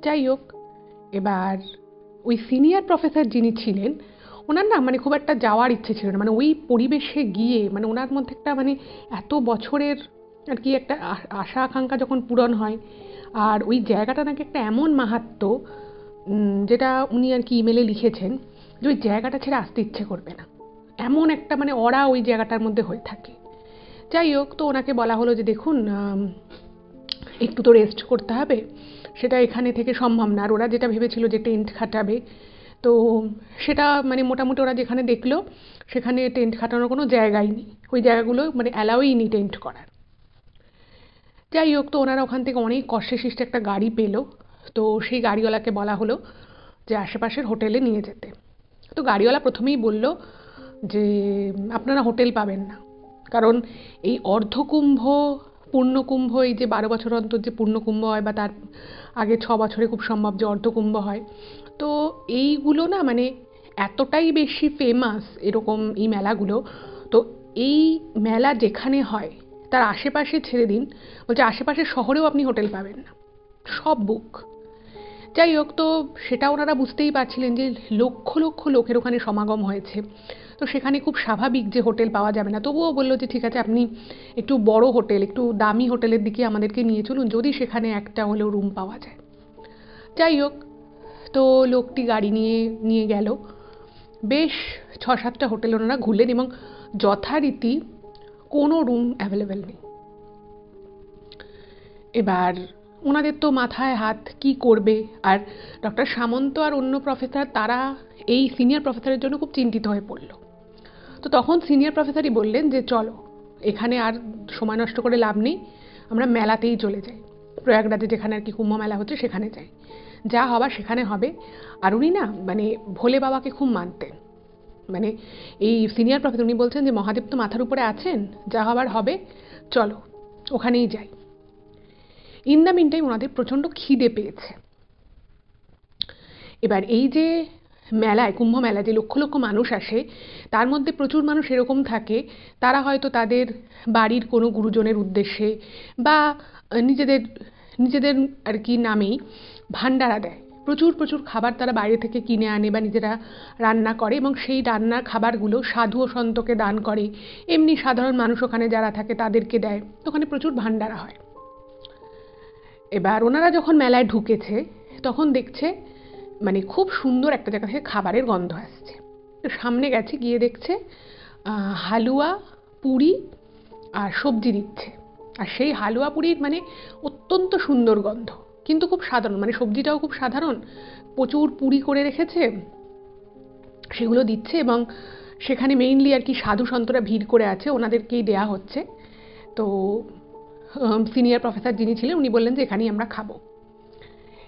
যাই হোক, এবার ওই সিনিয়র প্রফেসর যিনি ছিলেন ওনার না মানে খুব একটা যাওয়ার ইচ্ছে ছিল না, মানে ওই পরিবেশে গিয়ে মানে ওনার মধ্যে একটা মানে এত বছরের আর কি একটা আশা আকাঙ্ক্ষা যখন পূরণ হয়, আর ওই জায়গাটা নাকি একটা এমন মাহাত্ম্য, যেটা উনি আর কি ইমেলে লিখেছেন যে ওই জায়গাটা ছেড়ে আসতে ইচ্ছে করবে না, এমন একটা মানে অরা ওই জায়গাটার মধ্যে হয়ে থাকে। যাই হোক, তো ওনাকে বলা হলো যে দেখুন একটু তো রেস্ট করতে হবে, সেটা এখানে থেকে সম্ভব না। আর ওরা যেটা ভেবেছিল যে টেন্ট খাটাবে, তো সেটা মানে মোটামুটি ওরা যেখানে দেখলো সেখানে টেন্ট খাটানোর কোনো জায়গাই নেই, ওই জায়গাগুলো মানে অ্যালাউই নেই টেন্ট করার। যাই হোক, তো ওনারা ওখান থেকে অনেক কষ্টে সৃষ্টে একটা গাড়ি পেলো, তো সেই গাড়িওয়ালাকে বলা হলো যে আশেপাশের হোটেলে নিয়ে যেতে। তো গাড়িওয়ালা প্রথমেই বলল যে আপনারা হোটেল পাবেন না, কারণ এই অর্ধকুম্ভ পূর্ণকুম্ভ, এই যে 12 বছর অন্তর যে পূর্ণকুম্ভ হয় বা তার আগে 6 বছরে খুব সম্ভব যে অর্ধকুম্ভ হয়, তো এইগুলো না মানে এতটাই বেশি ফেমাস এরকম এই মেলাগুলো, তো এই মেলা যেখানে হয় তার আশেপাশে ছেড়ে দিন, বলছে আশেপাশের শহরেও আপনি হোটেল পাবেন না, সব বুক। যাই হোক, তো সেটা ওনারা বুঝতেই পারছিলেন যে লক্ষ লক্ষ লোকের ওখানে সমাগম হয়েছে, তো সেখানে খুব স্বাভাবিক যে হোটেল পাওয়া যাবে না। তবুও বললো যে ঠিক আছে, আপনি একটু বড় হোটেল, একটু দামি হোটেলের দিকে আমাদেরকে নিয়ে চলুন, যদি সেখানে একটা হলেও রুম পাওয়া যায়। যাই হোক, তো লোকটি গাড়ি নিয়ে নিয়ে গেল, বেশ 6-7টা হোটেল ওনারা ঘুরলেন এবং যথারীতি কোনো রুম অ্যাভেলেবেল নেই। এবার ওনাদের তো মাথায় হাত, কি করবে। আর ডক্টর সামন্ত আর অন্য প্রফেসর তারা এই সিনিয়র প্রফেসরের জন্য খুব চিন্তিত হয়ে পড়ল। তো তখন সিনিয়র প্রফেসরই বললেন যে চলো, এখানে আর সময় নষ্ট করে লাভ নেই, আমরা মেলাতেই চলে যাই, প্রয়াগরাজে যেখানে আর কি কুম্ভ মেলা হচ্ছে সেখানে যাই, যা হবার সেখানে হবে। আর উনি না মানে ভোলে বাবাকে খুব মানতেন, মানে এই সিনিয়র প্রফেসর উনি বলছেন যে মহাদেব তো মাথার উপরে আছেন, যা হবার হবে, চলো ওখানেই যাই। ইন দ্য মিন টাইম ওনাদের প্রচণ্ড খিদে পেয়েছে। এবার এই যে মেলায়, কুম্ভ মেলায় যে লক্ষ লক্ষ মানুষ আসে, তার মধ্যে প্রচুর মানুষ এরকম থাকে তারা হয়তো তাদের বাড়ির কোনো গুরুজনের উদ্দেশ্যে বা নিজেদের নিজেদের আর কি নামেই ভান্ডারা দেয়, প্রচুর প্রচুর খাবার তারা বাইরে থেকে কিনে আনে বা নিজেরা রান্না করে এবং সেই রান্নার খাবারগুলো সাধু ও সন্তকে দান করে, এমনি সাধারণ মানুষ ওখানে যারা থাকে তাদেরকে দেয়, ওখানে প্রচুর ভান্ডারা হয়। এবার ওনারা যখন মেলায় ঢুকেছে তখন দেখছে মানে খুব সুন্দর একটা জায়গা থেকে খাবারের গন্ধ আসছে, তো সামনে গেছে, গিয়ে দেখছে হালুয়া, পুরি আর সবজি দিচ্ছে। আর সেই হালুয়া পুরির মানে অত্যন্ত সুন্দর গন্ধ, কিন্তু খুব সাধারণ, মানে সবজিটাও খুব সাধারণ, প্রচুর পুরি করে রেখেছে, সেগুলো দিচ্ছে এবং সেখানে মেইনলি আর কি সাধু সন্তরা ভিড় করে আছে, ওনাদেরকেই দেয়া হচ্ছে। তো সিনিয়র প্রফেসর যিনি ছিলেন উনি বললেন যে এখানেই আমরা খাবো।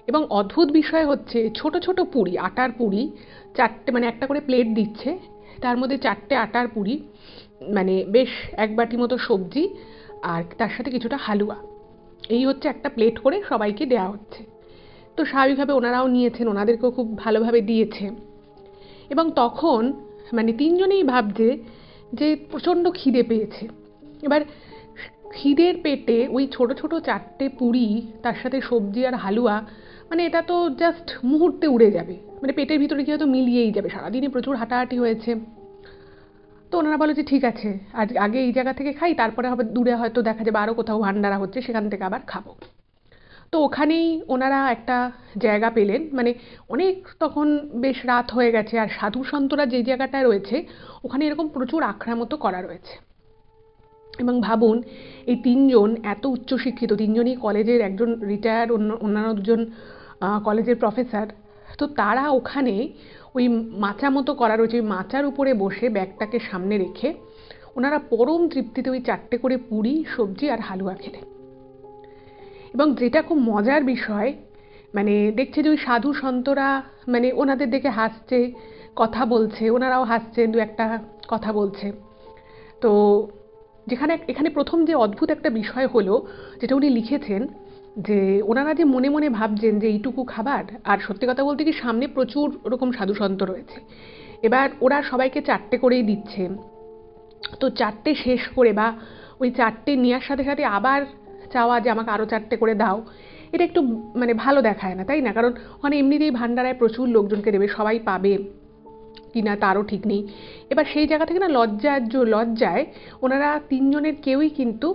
এবং অদ্ভুত বিষয় হচ্ছে ছোট ছোট পুরি, আটার পুরি, 4টে মানে একটা করে প্লেট দিচ্ছে, তার মধ্যে 4টে আটার পুরি, মানে বেশ এক বাটি মতো সবজি আর তার সাথে কিছুটা হালুয়া, এই হচ্ছে একটা প্লেট করে সবাইকে দেওয়া হচ্ছে। তো স্বাভাবিকভাবে ওনারাও নিয়েছেন, ওনাদেরকেও খুব ভালোভাবে দিয়েছে। এবং তখন মানে তিনজনেই ভাবছে যে প্রচণ্ড খিদে পেয়েছে। এবার খিদের পেটে ওই ছোট ছোট 4টে পুরি তার সাথে সবজি আর হালুয়া, মানে এটা তো জাস্ট মুহূর্তে উড়ে যাবে, মানে পেটের ভিতরে গিয়ে হয়তো মিলিয়েই যাবে, সারাদিনে প্রচুর হাঁটাহাঁটি হয়েছে। তো ওনারা বলে যে ঠিক আছে, আজ আগে এই জায়গা থেকে খাই, তারপরে হবে দূরে হয়তো দেখা যাবে আরও কোথাও ভান্ডারা হচ্ছে, সেখান থেকে আবার খাবো। তো ওখানেই ওনারা একটা জায়গা পেলেন, মানে অনেক তখন বেশ রাত হয়ে গেছে, আর সাধু সন্তরা যে জায়গাটায় রয়েছে ওখানে এরকম প্রচুর আখড়া মতো করা রয়েছে। এবং ভাবুন এই তিনজন এত উচ্চশিক্ষিত, তিনজনই কলেজের, একজন রিটায়ার্ড, অন্যান্য দুজন কলেজের প্রফেসর। তো তারা ওখানে ওই মাচা মতো করা রয়েছে, ওই মাচার উপরে বসে ব্যাগটাকে সামনে রেখে ওনারা পরম তৃপ্তিতে ওই 4টে করে পুরি, সবজি আর হালুয়া খেলেন। এবং যেটা খুব মজার বিষয়, মানে দেখছে যে ওই সাধু সন্তরা মানে ওনাদের দেখে হাসছে, কথা বলছে, ওনারাও হাসছেন, দু একটা কথা বলছে। তো এখানে প্রথম যে অদ্ভুত একটা বিষয় হলো, যেটা উনি লিখেছেন, যে ওনারা যে মনে মনে ভাবছেন যে এইটুকু খাবার, আর সত্যি কথা বলতে কি সামনে প্রচুর ওরকম সাধুসন্ত রয়েছে, এবার ওরা সবাইকে 4টে করেই দিচ্ছে। তো 4টে শেষ করে বা ওই 4টে নেওয়ার সাথে সাথে আবার চাওয়া যে আমাকে আরও 4টে করে দাও, এটা একটু মানে ভালো দেখায় না, তাই না? কারণ ওখানে এমনিতেই ভান্ডারায় প্রচুর লোকজনকে দেবে, সবাই পাবে কিনা তারও ঠিক নেই। এবার সেই জায়গা থেকে না লজ্জায় ওনারা তিনজনের কেউই কিন্তু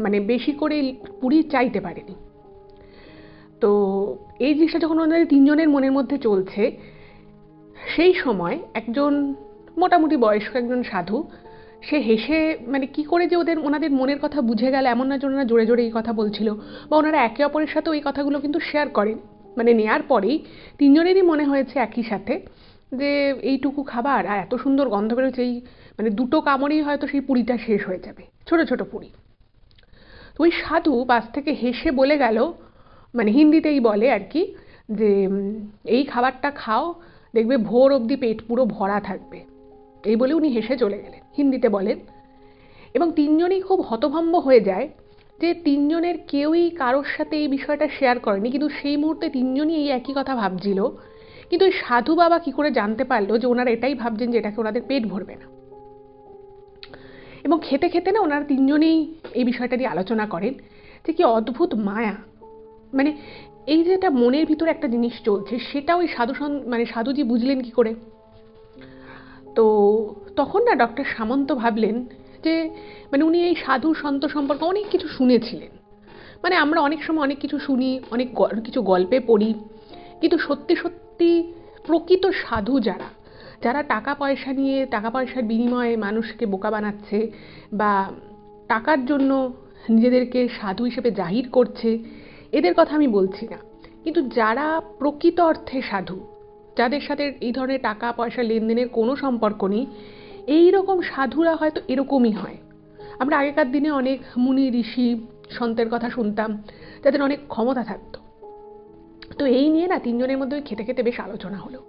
মানে বেশি করে পুরি চাইতে পারেনি। তো এই জিনিসটা যখন ওনাদের তিনজনের মনের মধ্যে চলছে, সেই সময় একজন মোটামুটি বয়স্ক একজন সাধু, সে হেসে মানে কি করে যে ওনাদের মনের কথা বুঝে গেল, এমন না যে ওনারা জোরে জোরে এই কথা বলছিল, বা ওনারা একে অপরের সাথে ওই কথাগুলো কিন্তু শেয়ার করেন, মানে নেয়ার পরেই তিনজনেরই মনে হয়েছে একই সাথে যে এইটুকু খাবার আর এত সুন্দর গন্ধ বেরোচ্ছে, এই মানে 2টো কামড়েই হয়তো সেই পুরিটা শেষ হয়ে যাবে, ছোট ছোট পুরি। তো ওই সাধু পাশ থেকে হেসে বলে গেল, মানে হিন্দিতেই বলে আর কি, যে এই খাবারটা খাও, দেখবে ভোর অবধি পেট পুরো ভরা থাকবে। এই বলে উনি হেসে চলে গেলেন, হিন্দিতে বলেন। এবং তিনজনই খুব হতভম্ব হয়ে যায় যে তিনজনের কেউই কারোর সাথে এই বিষয়টা শেয়ার করেনি, কিন্তু সেই মুহূর্তে তিনজনই এই একই কথা ভাবছিল। কিন্তু ওই সাধু বাবা কি করে জানতে পারলো যে ওনারা এটাই ভাবছেন যে এটাকে ওনাদের পেট ভরবে না? এবং খেতে খেতে না ওনারা তিনজনেই এই বিষয়টা নিয়ে আলোচনা করেন যে কি অদ্ভুত মায়া, মানে এই যে এটা মনের ভিতরে একটা জিনিস চলছে, সেটা ওই সাধুজি বুঝলেন কি করে? তো তখন না ডক্টর সামন্ত ভাবলেন যে মানে উনি এই সাধু সন্ত সম্পর্কে অনেক কিছু শুনেছিলেন। মানে আমরা অনেক সময় অনেক কিছু শুনি, অনেক কিছু গল্পে পড়ি, কিন্তু সত্যি সত্যি প্রকৃত সাধু যারা, যারা টাকা পয়সা নিয়ে, টাকা পয়সার বিনিময়ে মানুষকে বোকা বানাচ্ছে বা টাকার জন্য নিজেদেরকে সাধু হিসেবে জাহির করছে, এদের কথা আমি বলছি না। কিন্তু যারা প্রকৃত অর্থে সাধু, যাদের সাথে এই ধরনের টাকা পয়সা লেনদেনের কোনো সম্পর্ক নেই, এই রকম সাধুরা হয়তো এরকমই হয়। আমরা আগেকার দিনে অনেক মুনি ঋষি সন্তের কথা শুনতাম, যাদের অনেক ক্ষমতা থাকতো। তো এই নিয়ে না তিনজনের মধ্যে খেতে খেতে বেশ আলোচনা হলো।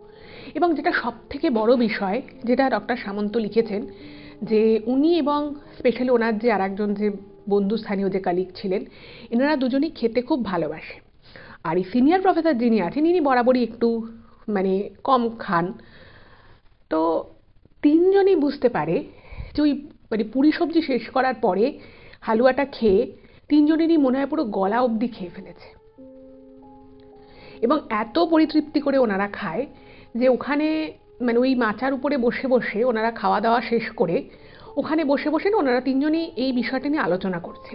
এবং যেটা সব থেকে বড় বিষয়, যেটা ডক্টর সামন্ত লিখেছেন, যে উনি এবং স্পেশালি ওনার যে আরেকজন যে বন্ধু, স্থানীয় যে কালিগ ছিলেন, এনারা দুজনেই খেতে খুব ভালোবাসে। আর এই সিনিয়র প্রফেসর যিনি আছেন, ইনি বরাবরই একটু মানে কম খান। তো তিনজনই বুঝতে পারে যে ওই মানে পুরি সবজি শেষ করার পরে হালুয়াটা খেয়ে তিনজনেরই মনে হয় পুরো গলা অবধি খেয়ে ফেলেছে। এবং এত পরিতৃপ্তি করে ওনারা খায় যে ওখানে মানে ওই মাচার উপরে বসে বসে ওনারা খাওয়া দাওয়া শেষ করে ওখানে বসে বসে না ওনারা তিনজনেই এই বিষয়টা নিয়ে আলোচনা করছে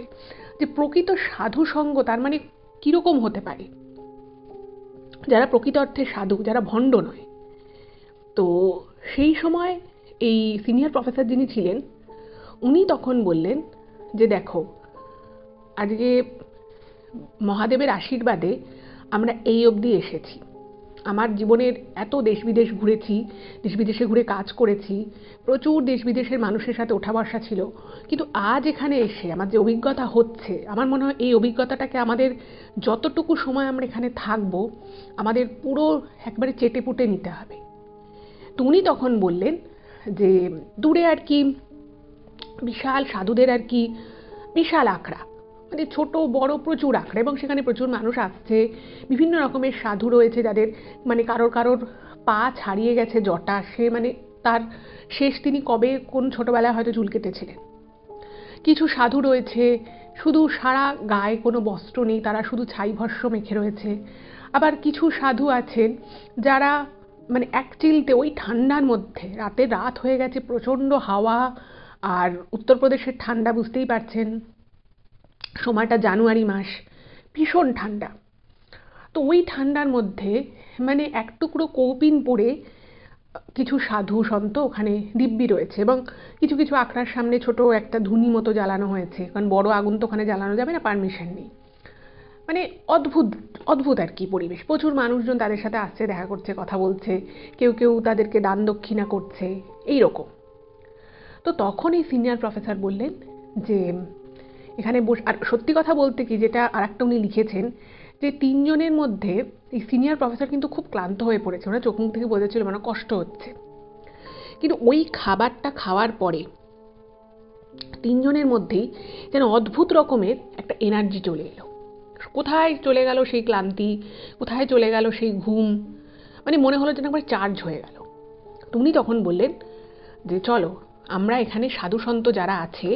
যে প্রকৃত সাধু সঙ্গ তার মানে কীরকম হতে পারে, যারা প্রকৃত অর্থে সাধু, যারা ভণ্ড নয়। তো সেই সময় এই সিনিয়র প্রফেসর যিনি ছিলেন, উনি তখন বললেন যে দেখো, আজকে মহাদেবের আশীর্বাদে আমরা এই অবধি এসেছি। আমার জীবনের এত দেশ বিদেশ ঘুরেছি, দেশ বিদেশে ঘুরে কাজ করেছি, প্রচুর দেশ বিদেশের মানুষের সাথে ওঠা বসা ছিল, কিন্তু আজ এখানে এসে আমার যে অভিজ্ঞতা হচ্ছে, আমার মনে হয় এই অভিজ্ঞতাটাকে আমাদের যতটুকু সময় আমরা এখানে থাকবো আমাদের পুরো একবারে চেটেপুটে নিতে হবে। তো উনি তখন বললেন যে দূরে আর কি বিশাল সাধুদের আর কি বিশাল আখড়া, মানে ছোট বড় প্রচুর আখড়া, এবং সেখানে প্রচুর মানুষ আসছে, বিভিন্ন রকমের সাধু রয়েছে যাদের মানে কারোর কারোর পা ছাড়িয়ে গেছে জটা, সে মানে তার শেষ তিনি কবে কোন ছোটবেলায় হয়তো চুল কেটেছিলেন। কিছু সাধু রয়েছে শুধু সারা গায়ে কোনো বস্ত্র নেই, তারা শুধু ছাই ভস্ম মেখে রয়েছে। আবার কিছু সাধু আছেন যারা মানে এক চিলতে ওই ঠান্ডার মধ্যে, রাত হয়ে গেছে, প্রচণ্ড হাওয়া, আর উত্তরপ্রদেশের ঠান্ডা বুঝতেই পারছেন, সময়টা জানুয়ারি মাস, ভীষণ ঠান্ডা। তো ওই ঠান্ডার মধ্যে মানে এক টুকরো কৌপিন পরে কিছু সাধু সন্ত ওখানে দিব্যি রয়েছে এবং কিছু কিছু আখড়ার সামনে ছোট একটা ধুনি মতো জ্বালানো হয়েছে, কারণ বড় আগুন তো ওখানে জ্বালানো যাবে না, পারমিশন নেই। মানে অদ্ভুত অদ্ভুত আর কি পরিবেশ। প্রচুর মানুষজন তাদের সাথে আসছে, দেখা করছে, কথা বলছে, কেউ কেউ তাদেরকে দান দক্ষিণা করছে, এই রকম। তো তখন এই সিনিয়র প্রফেসর বললেন যে এখানে আর সত্যি কথা বলতে কি, যেটা আর একটা উনি লিখেছেন, যে তিনজনের মধ্যে এই সিনিয়র প্রফেসর কিন্তু খুব ক্লান্ত হয়ে পড়েছে, ওরা চোখ মুখ থেকে বোঝাচ্ছিল মানে কষ্ট হচ্ছে। কিন্তু ওই খাবারটা খাওয়ার পরে তিনজনের মধ্যেই যেন অদ্ভুত রকমের একটা এনার্জি চলে এলো। কোথায় চলে গেল সেই ক্লান্তি, কোথায় চলে গেল সেই ঘুম, মানে মনে হলো যেন একবার চার্জ হয়ে গেল। উনি তখন বললেন যে চলো আমরা এখানে সাধু সন্ত যারা আছে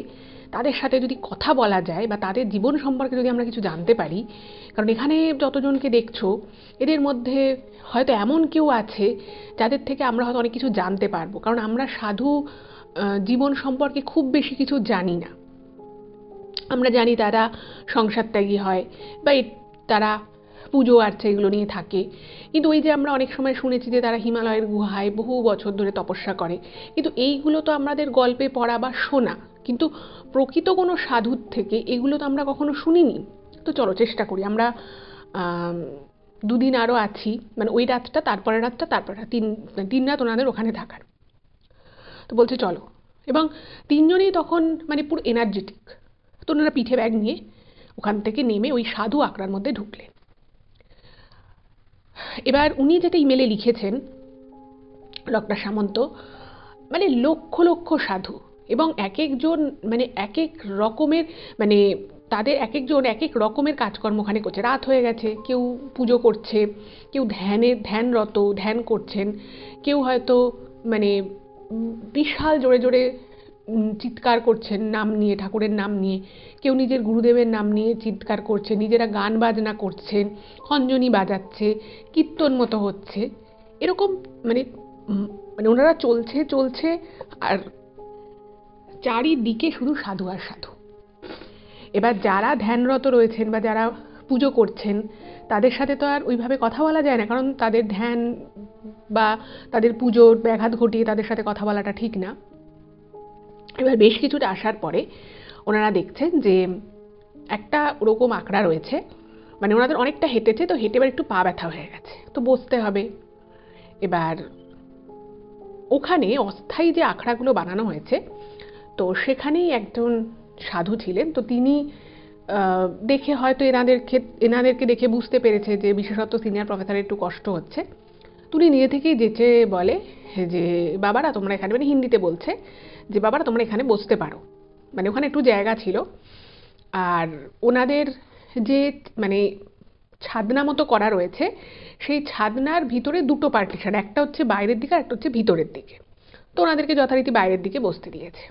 তাদের সাথে যদি কথা বলা যায় বা তাদের জীবন সম্পর্কে যদি আমরা কিছু জানতে পারি, কারণ এখানে যতজনকে দেখছো এদের মধ্যে হয়তো এমন কেউ আছে যাদের থেকে আমরা হয়তো অনেক কিছু জানতে পারবো, কারণ আমরা সাধু জীবন সম্পর্কে খুব বেশি কিছু জানি না। আমরা জানি তারা সংসার ত্যাগী হয় বা তারা পুজো আর্চা এগুলো নিয়ে থাকে, কিন্তু ওই যে আমরা অনেক সময় শুনেছি যে তারা হিমালয়ের গুহায় বহু বছর ধরে তপস্যা করে, কিন্তু এইগুলো তো আমাদের গল্পে পড়া বা শোনা, কিন্তু প্রকৃত কোনো সাধুর থেকে এগুলো তো আমরা কখনো শুনিনি। তো চলো চেষ্টা করি আমরা দুদিন আরও আছি, মানে ওই রাতটা, তারপরের রাতটা, তারপরে তিন রাত ওনাদের ওখানে থাকার। তো বলছে চলো, এবং তিনজনেই তখন মানে পুরো এনার্জেটিক। তো ওনারা পিঠে ব্যাগ নিয়ে ওখান থেকে নেমে ওই সাধু আখড়ার মধ্যে ঢুকলেন। এবার উনি যেটা ইমেলে লিখেছেন ডক্টর সামন্ত, মানে লক্ষ লক্ষ সাধু, এবং এক একজন মানে এক এক রকমের, মানে তাদের এক একজন এক এক রকমের কাজকর্ম ওখানে করছে। রাত হয়ে গেছে, কেউ পুজো করছে, কেউ ধ্যানরত, ধ্যান করছেন, কেউ হয়তো মানে বিশাল জোরে জোরে চিৎকার করছেন নাম নিয়ে, ঠাকুরের নাম নিয়ে, কেউ নিজের গুরুদেবের নাম নিয়ে চিৎকার করছে, নিজেরা গান বাজনা করছেন, খঞ্জনি বাজাচ্ছে, কীর্তন মতো হচ্ছে, এরকম মানে মানে ওনারা চলছে চলছে, আর চারিদিকে শুধু সাধু আর সাধু। এবার যারা ধ্যানরত রয়েছেন বা যারা পুজো করছেন তাদের সাথে তো আর ওইভাবে কথা বলা যায় না, কারণ তাদের ধ্যান বা তাদের পুজোর ব্যাঘাত ঘটিয়ে তাদের সাথে কথা বলাটা ঠিক না। এবার বেশ কিছুটা আসার পরে ওনারা দেখছেন যে একটা ওরকম আঁকড়া রয়েছে, মানে ওনাদের অনেকটা হেঁটেছে, তো হেঁটে এবার একটু পা ব্যথা হয়ে গেছে, তো বসতে হবে। এবার ওখানে অস্থায়ী যে আখড়াগুলো বানানো হয়েছে, তো সেখানেই একজন সাধু ছিলেন। তো তিনি দেখে হয়তো এনাদেরকে দেখে বুঝতে পেরেছে যে বিশেষত সিনিয়র প্রফেসরের একটু কষ্ট হচ্ছে। তুমি নিজে থেকেই যেচে বলে যে বাবারা তোমরা এখানে, মানে হিন্দিতে বলছে যে বাবারা তোমরা এখানে বসতে পারো, মানে ওখানে একটু জায়গা ছিল। আর ওনাদের যে মানে ছাদনা মতো করা রয়েছে, সেই ছাদনার ভিতরে দুটো পার্টিশন, একটা হচ্ছে বাইরের দিকে আর একটা হচ্ছে ভিতরের দিকে। তো ওনাদেরকে যথারীতি বাইরের দিকে বসতে দিয়েছে।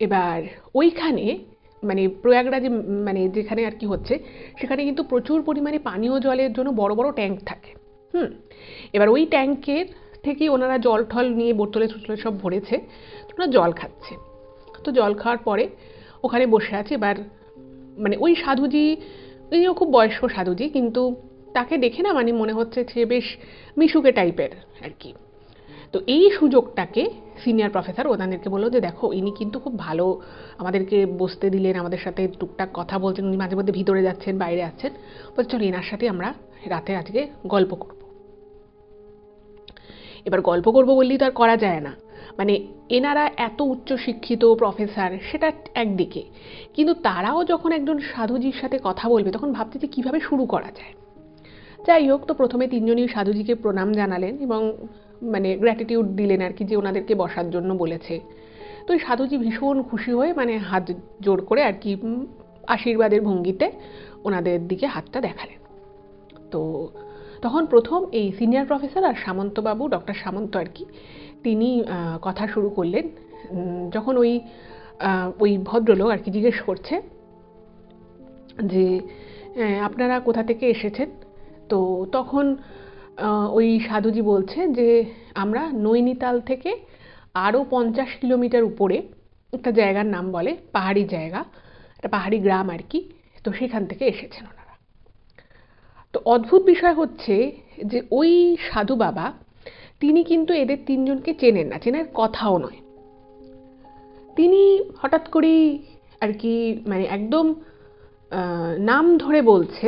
এবার ওইখানে মানে প্রয়াগরাজে মানে যেখানে আর কি হচ্ছে সেখানে কিন্তু প্রচুর পরিমাণে পানীয় জলের জন্য বড় বড় ট্যাঙ্ক থাকে। এবার ওই ট্যাঙ্কের থেকে ওনারা জল ঠল নিয়ে বোতলে টোতলে সব ভরেছে, ওনারা জল খাচ্ছে। তো জল খাওয়ার পরে ওখানে বসে আছে। এবার মানে ওই সাধুজি, উনিও খুব বয়স্ক সাধুজি, কিন্তু তাকে দেখে না মানে মনে হচ্ছে সে বেশ মিশুকে টাইপের আর কি। তো এই সুযোগটাকে সিনিয়র প্রফেসর ওনাদেরকে বললো যে দেখো ইনি কিন্তু খুব ভালো, আমাদেরকে বসতে দিলেন, আমাদের সাথে টুকটাক কথা বলছেন, উনি মাঝে মধ্যে ভিতরে যাচ্ছেন বাইরে আসছেন, বলছে চলো এনার সাথে আমরা রাতে আজকে গল্প করব। এবার গল্প করব বললেই তো আর করা যায় না, মানে এনারা এত উচ্চ শিক্ষিত প্রফেসর সেটা একদিকে, কিন্তু তারাও যখন একজন সাধুজির সাথে কথা বলবে তখন ভাবছে যে কীভাবে শুরু করা যায়। যাই হোক, তো প্রথমে তিনজনই সাধুজিকে প্রণাম জানালেন এবং মানে গ্র্যাটিটিউড দিলেন আর কি, যে ওনাদেরকে বসার জন্য বলেছে। তো ওই সাধুজি ভীষণ খুশি হয়ে মানে হাত জোড় করে আর কি আশীর্বাদের ভঙ্গিতে ওনাদের দিকে হাতটা দেখালেন। তো তখন প্রথম এই সিনিয়র প্রফেসর আর সামন্তবাবু, ডক্টর সামন্ত আর কি, তিনি কথা শুরু করলেন। যখন ওই ভদ্রলোক আর কি জিজ্ঞেস করছে যে আপনারা কোথা থেকে এসেছেন, তো তখন ওই সাধুজি বলছে যে আমরা নৈনিতাল থেকে আরও 50 কিলোমিটার উপরে একটা জায়গার নাম বলে, পাহাড়ি জায়গা, একটা পাহাড়ি গ্রাম আর কি, তো সেখান থেকে এসেছেন ওনারা। তো অদ্ভুত বিষয় হচ্ছে যে ওই সাধু বাবা তিনি কিন্তু এদের তিনজনকে চেনেন না, চেনার কথাও নয়। তিনি হঠাৎ করেই আর কি মানে একদম নাম ধরে বলছে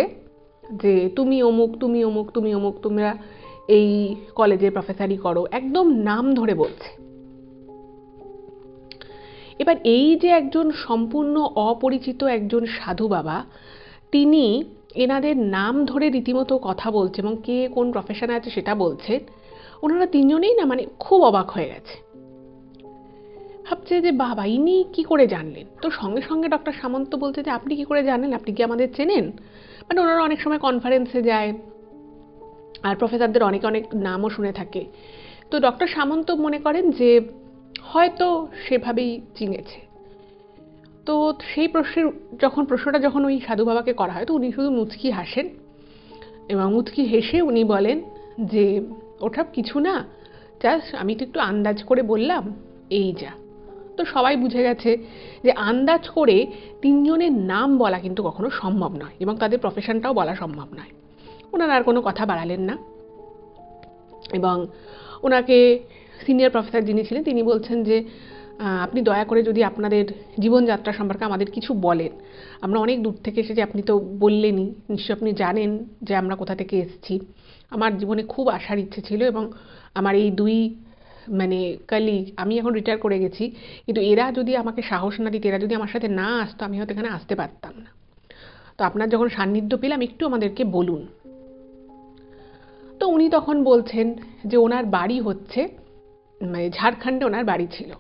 যে তুমি অমুক, তুমি অমুক, তুমি অমুক, তোমরা এই কলেজে প্রফেসরই করো, একদম নাম ধরে বলছে। এবার এই যে একজন সম্পূর্ণ অপরিচিত একজন সাধু বাবা, তিনি এনাদের নাম ধরে রীতিমতো কথা বলছে এবং কে কোন প্রফেশনে আছে সেটা বলছে। ওনারা তিনজনেই না মানে খুব অবাক হয়ে গেছে, ভাবছে যে বাবা ইনি কি করে জানলেন। তো সঙ্গে সঙ্গে ডক্টর সামন্ত বলছে যে আপনি কি করে জানেন, আপনি কি আমাদের চেনেন? মানে ওনারা অনেক সময় কনফারেন্সে যায় আর প্রফেসরদের অনেক অনেক নামও শুনে থাকে। তো ডক্টর সামন্ত মনে করেন যে হয়তো সেভাবেই চিনেছে। তো সেই প্রশ্নটা যখন ওই সাধু বাবাকে করা হয়, তো উনি শুধু মুচকি হাসেন এবং মুচকি হেসে উনি বলেন যে ওসব কিছু না, জাস্ট আমি তো একটু আন্দাজ করে বললাম, এই যা। তো সবাই বুঝে গেছে যে আন্দাজ করে তিনজনের নাম বলা কিন্তু কখনো সম্ভব নয় এবং তাদের প্রফেশনটাও বলা সম্ভব নয়। ওনারা আর কোনো কথা বাড়ালেন না এবং ওনাকে সিনিয়র প্রফেসর যিনি ছিলেন তিনি বলছেন যে আপনি দয়া করে যদি আপনাদের জীবনযাত্রা সম্পর্কে আমাদের কিছু বলেন, আমরা অনেক দূর থেকে এসেছি, আপনি তো বললেনই, নিশ্চয়ই আপনি জানেন যে আমরা কোথা থেকে এসেছি। আমার জীবনে খুব আসার ইচ্ছে ছিল এবং আমার এই দুই মানে কলিগ, আমি এখন রিটায়ার করে গেছি, কিন্তু এরা যদি আমাকে সাহস না দিত, এরা যদি আমার সাথে না আসতো, আমি হয়তো এখানে আসতে পারতাম না। তো আপনার যখন সান্নিধ্য পেলাম, একটু আমাদেরকে বলুন। তো উনি তখন বলছেন যে ওনার বাড়ি হচ্ছে মানে ঝাড়খণ্ডে ওনার বাড়ি ছিল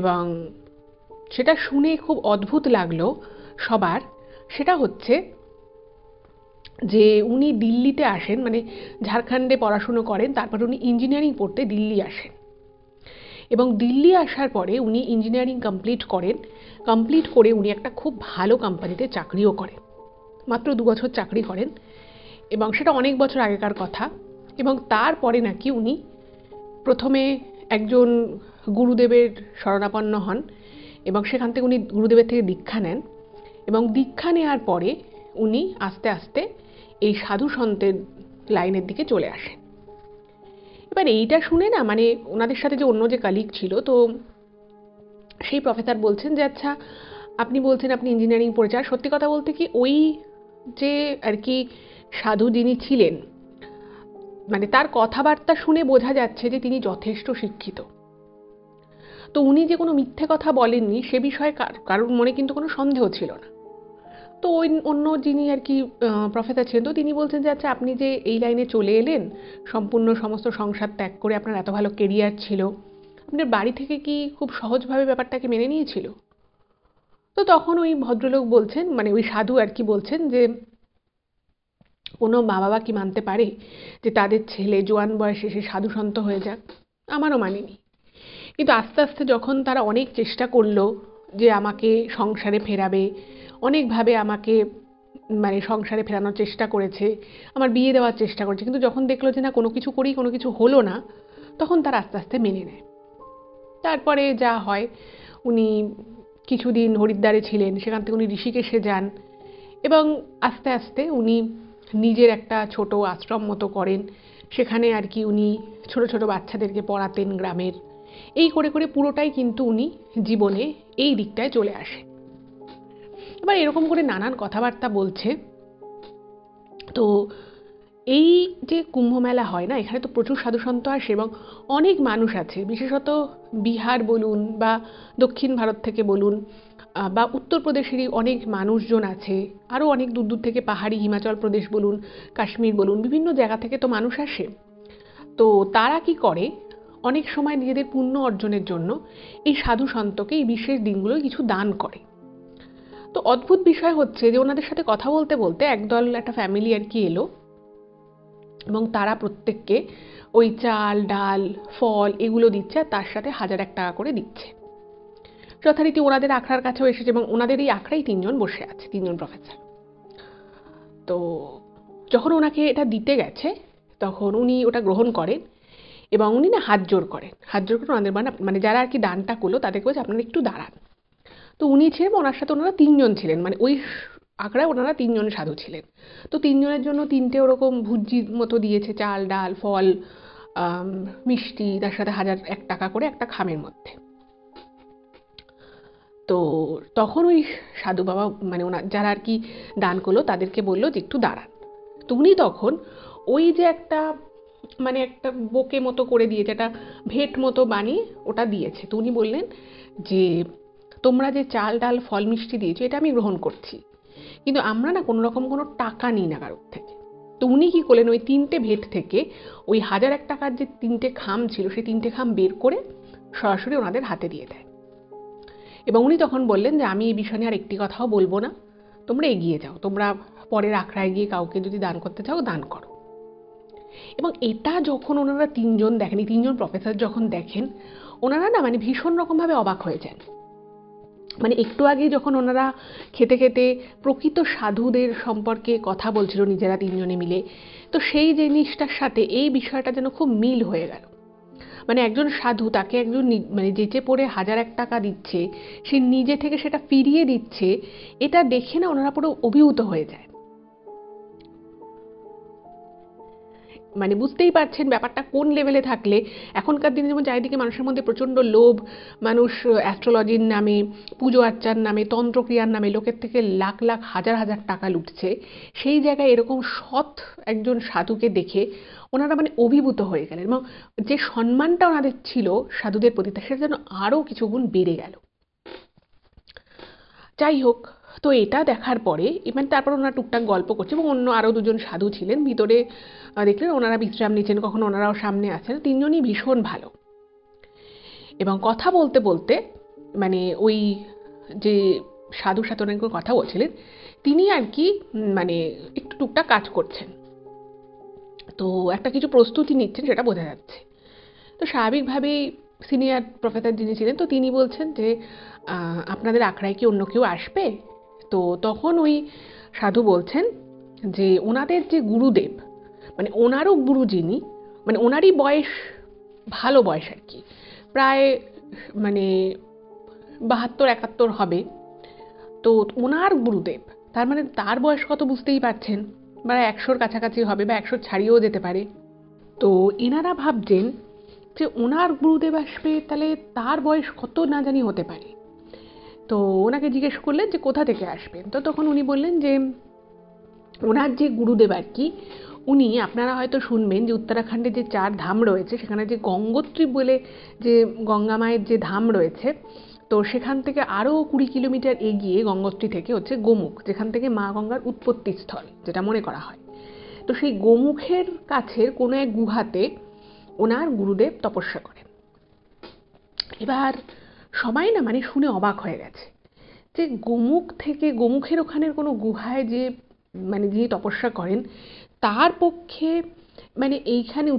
এবং সেটা শুনে খুব অদ্ভুত লাগলো সবার। সেটা হচ্ছে যে উনি দিল্লিতে আসেন, মানে ঝাড়খণ্ডে পড়াশুনো করেন, তারপর উনি ইঞ্জিনিয়ারিং পড়তে দিল্লি আসেন এবং দিল্লি আসার পরে উনি ইঞ্জিনিয়ারিং কমপ্লিট করে উনি একটা খুব ভালো কোম্পানিতে চাকরিও করেন। মাত্র 2 বছর চাকরি করেন এবং সেটা অনেক বছর আগেকার কথা। এবং তারপরে নাকি উনি প্রথমে একজন গুরুদেবের শরণাপন্ন হন এবং সেখান থেকে উনি গুরুদেবের থেকে দীক্ষা নেন এবং দীক্ষা নেওয়ার পরে উনি আস্তে আস্তে এই সাধু সন্তের লাইনের দিকে চলে আসেন। এবার এইটা শুনে না মানে ওনাদের সাথে যে অন্য যে কালিগ ছিল, তো সেই প্রফেসর বলছেন যে আচ্ছা আপনি বলছেন আপনি ইঞ্জিনিয়ারিং পড়েছেন, আর সত্যি কথা বলতে কি ওই যে আর কি সাধু যিনি ছিলেন মানে তার কথাবার্তা শুনে বোঝা যাচ্ছে যে তিনি যথেষ্ট শিক্ষিত। তো উনি যে কোনো মিথ্যে কথা বলেননি সে বিষয়ে কারোর মনে কিন্তু কোনো সন্দেহ ছিল না। তো ওই অন্য যিনি আর কি প্রফেসর ছিলেন, তো তিনি বলছেন যে আচ্ছা আপনি যে এই লাইনে চলে এলেন সম্পূর্ণ সমস্ত সংসার ত্যাগ করে, আপনার এত ভালো কেরিয়ার ছিল, আপনার বাড়ি থেকে কি খুব সহজভাবে ব্যাপারটাকে মেনে নিয়েছিল? তো তখন ওই ভদ্রলোক বলছেন মানে ওই সাধু আর কি বলছেন যে কোনো মা বাবা কি মানতে পারে যে তাদের ছেলে জোয়ান বয়সে সে সাধু সন্ত হয়ে যাক? আমারও মানিনি। কিন্তু আস্তে আস্তে যখন তারা অনেক চেষ্টা করলো যে আমাকে সংসারে ফেরাবে, অনেকভাবে আমাকে মানে সংসারে ফেরানোর চেষ্টা করেছে, আমার বিয়ে দেওয়ার চেষ্টা করেছে, কিন্তু যখন দেখলো যে না কোনো কিছু করেই কোনো কিছু হলো না, তখন তারা আস্তে আস্তে মেনে নেয়। তারপরে যা হয়, উনি কিছুদিন হরিদ্বারে ছিলেন, সেখান থেকে উনি ঋষিকেশে যান এবং আস্তে আস্তে উনি নিজের একটা ছোট আশ্রম মতো করেন। সেখানে আর কি উনি ছোট ছোট বাচ্চাদেরকে পড়াতেন গ্রামের। এই করে করে পুরোটাই কিন্তু উনি জীবনে এই দিকটায় চলে আসে। এবার এরকম করে নানান কথাবার্তা বলছে। তো এই যে কুম্ভ মেলা হয় না, এখানে তো প্রচুর সাধুসন্ত আসে এবং অনেক মানুষ আছে, বিশেষত বিহার বলুন বা দক্ষিণ ভারত থেকে বলুন বা উত্তরপ্রদেশেরই অনেক মানুষজন আছে, আরও অনেক দূর দূর থেকে পাহাড়ি হিমাচল প্রদেশ বলুন, কাশ্মীর বলুন, বিভিন্ন জায়গা থেকে তো মানুষ আসে। তো তারা কি করে, অনেক সময় নিজেদের পুণ্য অর্জনের জন্য এই সাধু সন্তকে এই বিশেষ দিনগুলোয় কিছু দান করে। তো অদ্ভুত বিষয় হচ্ছে যে ওনাদের সাথে কথা বলতে বলতে একদল একটা ফ্যামিলি আর কি এলো এবং তারা প্রত্যেককে ওই চাল ডাল ফল এগুলো দিচ্ছে আর তার সাথে 1001 টাকা করে দিচ্ছে। যথারীতি ওনাদের আখড়ার কাছেও এসেছে এবং ওনাদের এই আখড়ায় 3 জন বসে আছে, 3 জন প্রফেসর। তো যখন ওনাকে এটা দিতে গেছে তখন উনি ওটা গ্রহণ করেন এবং উনি না হাত জোর করেন, হাত জোর করে ওনাদের মানে যারা আর কি দানটা করলো তাদেরকে বলছে আপনারা একটু দাঁড়ান। তো উনি ছিলেন, ওনার সাথে ওনারা 3 জন ছিলেন, মানে ওই আখড়ায় ওনারা 3 জন সাধু ছিলেন। তো 3 জনের জন্য 3টে ওরকম ভুজির মতো দিয়েছে, চাল ডাল ফল মিষ্টি, তার সাথে 1001 টাকা করে একটা খামের মধ্যে। তো তখন ওই সাধু বাবা মানে ওনার যারা আর কি দান করলো তাদেরকে বললো যে একটু দাঁড়ান। তো উনি তখন ওই যে একটা মানে একটা বোকে মতো করে দিয়েছে, একটা ভেট মতো বানিয়ে ওটা দিয়েছে। তো উনি বললেন যে তোমরা যে চাল ডাল ফল মিষ্টি দিয়েছো এটা আমি গ্রহণ করছি, কিন্তু আমরা না কোনো রকম কোনো টাকা নিই না কারোর থেকে। তো উনি কি করলেন, ওই 3টে ভেট থেকে ওই 1001 টাকার যে 3টে খাম ছিল সেই 3টে খাম বের করে সরাসরি ওনাদের হাতে দিয়ে দেয়। এবং উনি তখন বললেন যে আমি এই বিষয় নিয়ে আর একটি কথাও বলবো না, তোমরা এগিয়ে যাও, তোমরা পরের আখড়ায় গিয়ে কাউকে যদি দান করতে চাও দান করো। এবং এটা যখন ওনারা 3জন দেখেন, এই 3জন প্রফেসর যখন দেখেন, ওনারা না মানে ভীষণ রকমভাবে অবাক হয়ে যান। মানে একটু আগে যখন ওনারা খেতে খেতে প্রকৃত সাধুদের সম্পর্কে কথা বলছিল নিজেরা 3জনে মিলে, তো সেই জিনিসটার সাথে এই বিষয়টা যেন খুব মিল হয়ে গেল। মানে একজন সাধু, তাকে একজন মানে যেচে পড়ে 1001 টাকা দিচ্ছে, সে নিজে থেকে সেটা ফিরিয়ে দিচ্ছে, এটা দেখে না ওনারা পুরো অভিভূত হয়ে যায়। মানে বুঝতেই পারছেন ব্যাপারটা কোন লেভেলে থাকলে এখনকার দিনে যেমন চারিদিকে মানুষের মধ্যে প্রচণ্ড লোভ, মানুষ অ্যাস্ট্রোলজির নামে, পুজো আর্চার নামে, তন্ত্রক্রিয়ার নামে লোকের থেকে লাখ লাখ হাজার হাজার টাকা লুটছে, সেই জায়গায় এরকম সৎ একজন সাধুকে দেখে ওনারা মানে অভিভূত হয়ে গেলেন। এবং যে সম্মানটা ওনাদের ছিল সাধুদের প্রতি, সেটা যেন আরও কিছু গুণ বেড়ে গেল। যাই হোক, তো এটা দেখার পরে মানে তারপর ওনারা টুকটাক গল্প করছে এবং অন্য আরও 2জন সাধু ছিলেন ভিতরে, দেখলেন ওনারা বিশ্রাম নিচ্ছেন, কখনো ওনারাও সামনে আছেন। 3জনই ভীষণ ভালো। এবং কথা বলতে বলতে মানে ওই যে সাধুর সাথে অনেক কথা বলছিলেন, তিনি আর কি মানে একটু টুকটাক কাজ করছেন, তো একটা কিছু প্রস্তুতি নিচ্ছেন সেটা বোঝা যাচ্ছে। তো স্বাভাবিকভাবেই সিনিয়র প্রফেসর যিনি ছিলেন, তো তিনি বলছেন যে আপনাদের আখড়ায় কি অন্য কেউ আসবে? তো তখন ওই সাধু বলছেন যে ওনাদের যে গুরুদেব, মানে ওনারও গুরু যিনি, মানে ওনারই বয়স, ভালো বয়স আর কি, প্রায় মানে 72-71 হবে। তো ওনার গুরুদেব, তার মানে তার বয়স কত বুঝতেই পারছেন, বা 100-র কাছাকাছি হবে বা 100 ছাড়িয়েও যেতে পারে। তো এনারা ভাবছেন যে ওনার গুরুদেব আসবে, তাহলে তার বয়স কত না জানি হতে পারে। তো ওনাকে জিজ্ঞেস করলেন যে কোথা থেকে আসবেন। তো তখন উনি বললেন যে ওনার যে গুরুদেব আর কি, উনি, আপনারা হয়তো শুনবেন যে উত্তরাখণ্ডে যে 4 ধাম রয়েছে সেখানে যে গঙ্গোত্রী বলে যে গঙ্গা মায়ের যে ধাম রয়েছে, তো সেখান থেকে আরও 20 কিলোমিটার এগিয়ে গঙ্গোত্রী থেকে হচ্ছে গোমুখ, যেখান থেকে মা গঙ্গার উৎপত্তি স্থল যেটা মনে করা হয়। তো সেই গোমুখের কাছের কোনো এক গুহাতে ওনার গুরুদেব তপস্যা করেন। এবার সবাই না মানে শুনে অবাক হয়ে গেছে যে গোমুখ থেকে, গোমুখের ওখানের কোনো গুহায় যে মানে যিনি তপস্যা করেন, তার পক্ষে মানে এইখানে